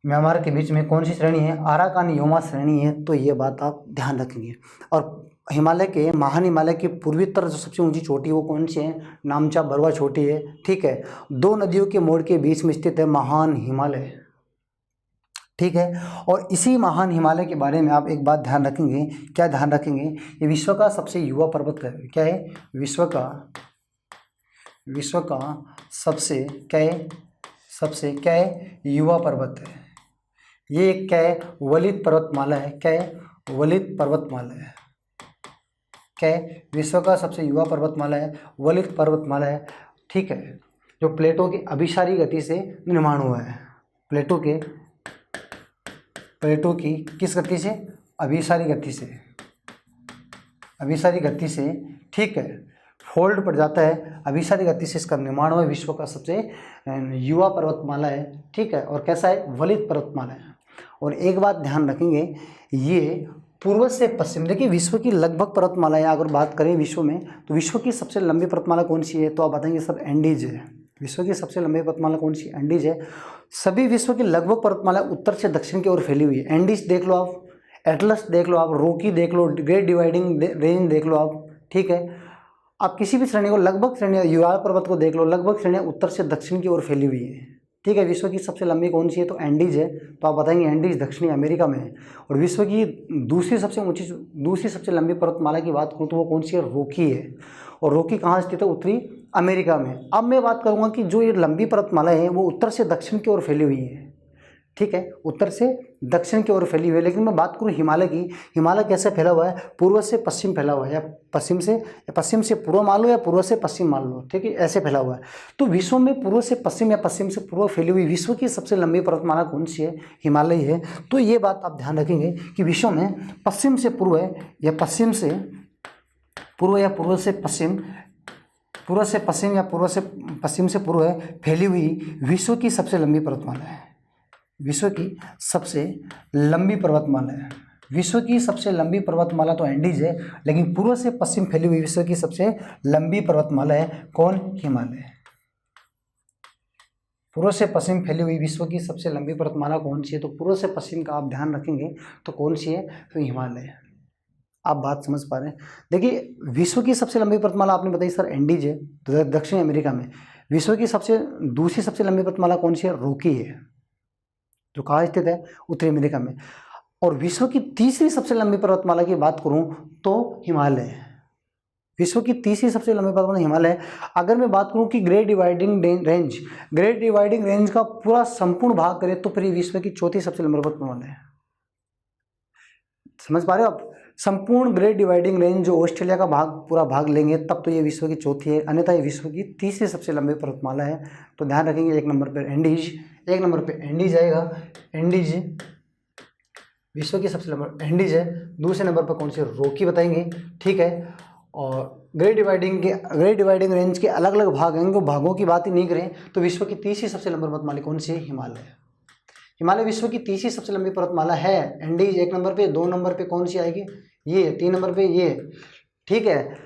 म्यांमार के बीच में कौन सी श्रेणी है? आराकान योमा श्रेणी है। तो ये बात आप ध्यान रखेंगे। और हिमालय के, महान हिमालय की पूर्वी तरफ जो सबसे ऊंची चोटी है वो कौन सी है? नामचा बरवा चोटी है, ठीक है। दो नदियों के मोड़ के बीच में स्थित है महान हिमालय, ठीक है। और इसी महान हिमालय के बारे में आप एक बात ध्यान रखेंगे, क्या ध्यान रखेंगे? ये विश्व का सबसे युवा पर्वत है। क्या है? विश्व का सबसे क्या है? सबसे क्या है? युवा पर्वत है। ये एक क्या है? वलित पर्वतमाला है। क्या है? वलित पर्वतमाला है। क्या है? विश्व का सबसे युवा पर्वतमाला है, वलित पर्वतमाला है, ठीक है, जो प्लेटों की अभिसारी गति से निर्माण हुआ है। प्लेटों की किस गति से? अभिसारी गति से, अभिसारी गति से, ठीक है, फोल्ड पड़ जाता है, अभिसारी गति से इसका निर्माण हुआ। विश्व का सबसे युवा पर्वतमाला है, ठीक है। और कैसा है? वलित पर्वतमाला है। और एक बात ध्यान रखेंगे, ये पूर्व से पश्चिम, देखिए विश्व की लगभग पर्वतमालाएं अगर बात करें विश्व में, तो विश्व की सबसे लंबी पर्वतमाला कौन सी है? तो आप बताएंगे सर एंडीज है। विश्व की सबसे लंबी पर्वतमाला कौन सी? एंडीज है। सभी विश्व की लगभग पर्वतमाला उत्तर से दक्षिण की ओर फैली हुई है। एंडीज देख लो आप, एटलस देख लो आप, रॉकी देख लो, ग्रेट डिवाइडिंग रेंज देख लो आप, ठीक है। आप किसी भी श्रेणी को, लगभग श्रेणियाँ, युवा पर्वत को देख लो, लगभग श्रेणियाँ उत्तर से दक्षिण की ओर फैली हुई है, ठीक है। विश्व की सबसे लंबी कौन सी है? तो एंडीज है। तो आप बताएंगे एंडीज दक्षिणी अमेरिका में है। और विश्व की दूसरी सबसे लंबी पर्वतमाला की बात करूँ तो वो कौन सी है? रॉकी है। और रॉकी कहाँ स्थित है? उत्तरी अमेरिका में। अब मैं बात करूँगा कि जो ये लंबी पर्वतमाला है वो उत्तर से दक्षिण की ओर फैली हुई है, ठीक है, उत्तर से दक्षिण की ओर फैली हुई है। लेकिन मैं बात करूँ हिमालय की, हिमालय कैसे फैला हुआ है? पूर्व से पश्चिम फैला हुआ है, या पश्चिम से पूर्व मान लो, या पूर्व से पश्चिम मान लो, ठीक है, ऐसे फैला हुआ है। तो विश्व में पूर्व से पश्चिम या पश्चिम से पूर्व फैली हुई विश्व की सबसे लंबी पर्वतमाला कौन सी है? हिमालय है। तो ये बात आप ध्यान रखेंगे कि विश्व में पश्चिम से पूर्व है, या पश्चिम से पूर्व, या पूर्व से पश्चिम, पूर्व से पश्चिम, या पूर्व से पश्चिम से पूर्व है फैली हुई विश्व की सबसे लंबी पर्वतमाला है। विश्व की सबसे लंबी पर्वतमाला है। विश्व की सबसे लंबी पर्वतमाला तो एंडीज है, लेकिन पूर्व से पश्चिम फैली हुई विश्व की सबसे लंबी पर्वतमाला है कौन? हिमालय। पूर्व से पश्चिम फैली हुई विश्व की सबसे लंबी पर्वतमाला कौन सी है? तो पूर्व से पश्चिम का आप ध्यान रखेंगे तो कौन सी है? तो हिमालय। आप बात समझ पा रहे हैं? देखिए विश्व की सबसे लंबी पर्वतमाला आपने बताई सर एंडीज है, तो दक्षिण अमेरिका में। विश्व की दूसरी सबसे लंबी पर्वतमाला कौन सी है? रॉकी है, जो कहाँ स्थित है? उत्तरी अमेरिका में। और विश्व की तीसरी सबसे लंबी पर्वतमाला की बात करूं तो हिमालय है। विश्व की तीसरी सबसे लंबी पर्वतमाला हिमालय है। अगर मैं बात करूं कि ग्रेट डिवाइडिंग रेंज का पूरा संपूर्ण भाग करें तो फिर विश्व की चौथी सबसे लंबी पर्वतमाला है। समझ पा रहे हो आप? संपूर्ण ग्रेट डिवाइडिंग रेंज जो ऑस्ट्रेलिया का पूरा भाग लेंगे तब तो ये विश्व की चौथी है, अन्यथा ये विश्व की तीसरी सबसे लंबी पर्वतमाला है। तो ध्यान रखेंगे, एक नंबर पर एंडीज आएगा। एंडीज विश्व की सबसे लंबी एंडीज है। दूसरे नंबर पर कौन सी? रॉकी बताएंगे, ठीक है। और ग्रेट डिवाइडिंग रेंज के अलग अलग भाग हैं, उनको भागों की बात ही नहीं करें तो विश्व की तीसरी सबसे लंबी पर्वतमाला कौन सी है? हिमालय विश्व की तीसरी सबसे लंबी पर्वतमाला है। एंडीज एक नंबर पे, 2 नंबर पे कौन सी आएगी? ये। 3 नंबर पे ये, ठीक है।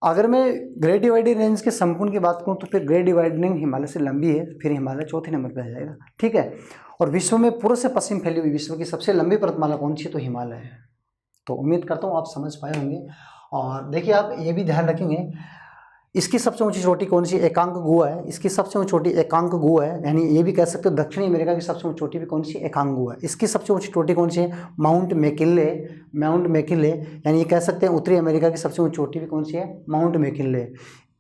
अगर मैं ग्रेट डिवाइडिंग रेंज के संपूर्ण की बात करूं तो फिर ग्रेट डिवाइडिंग हिमालय से लंबी है, फिर हिमालय चौथे नंबर पे आ जाएगा, ठीक है। और विश्व में पूर्व से पश्चिम फैली हुई विश्व की सबसे लंबी पर्वतमाला कौन सी है? तो हिमालय है। तो उम्मीद करता हूँ आप समझ पाए होंगे। और देखिए आप ये भी ध्यान रखेंगे, इसकी सबसे ऊंची चोटी कौन सी? एकांक गुहा है। इसकी सबसे ऊंची चोटी एकांक गुहा है, यानी ये भी कह सकते हो दक्षिणी अमेरिका की सबसे ऊंची चोटी भी कौन सी? एकांक गुहा है। इसकी सबसे ऊंची चोटी कौन सी है? माउंट मैकिनले, यानी ये कह सकते हैं उत्तरी अमेरिका की सबसे ऊंची चोटी भी कौन सी है? Mount McKinley.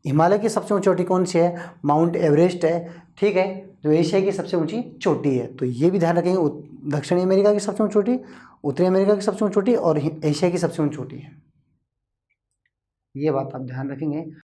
हिमालय की सबसे ऊंची चोटी कौन सी है? माउंट एवरेस्ट है, ठीक है, जो एशिया की सबसे ऊंची चोटी है। तो ये भी ध्यान रखेंगे, दक्षिणी अमेरिका की सबसे ऊंची चोटी, उत्तरी अमेरिका की सबसे ऊंची चोटी और एशिया की सबसे ऊंची चोटी है। ये बात आप ध्यान रखेंगे।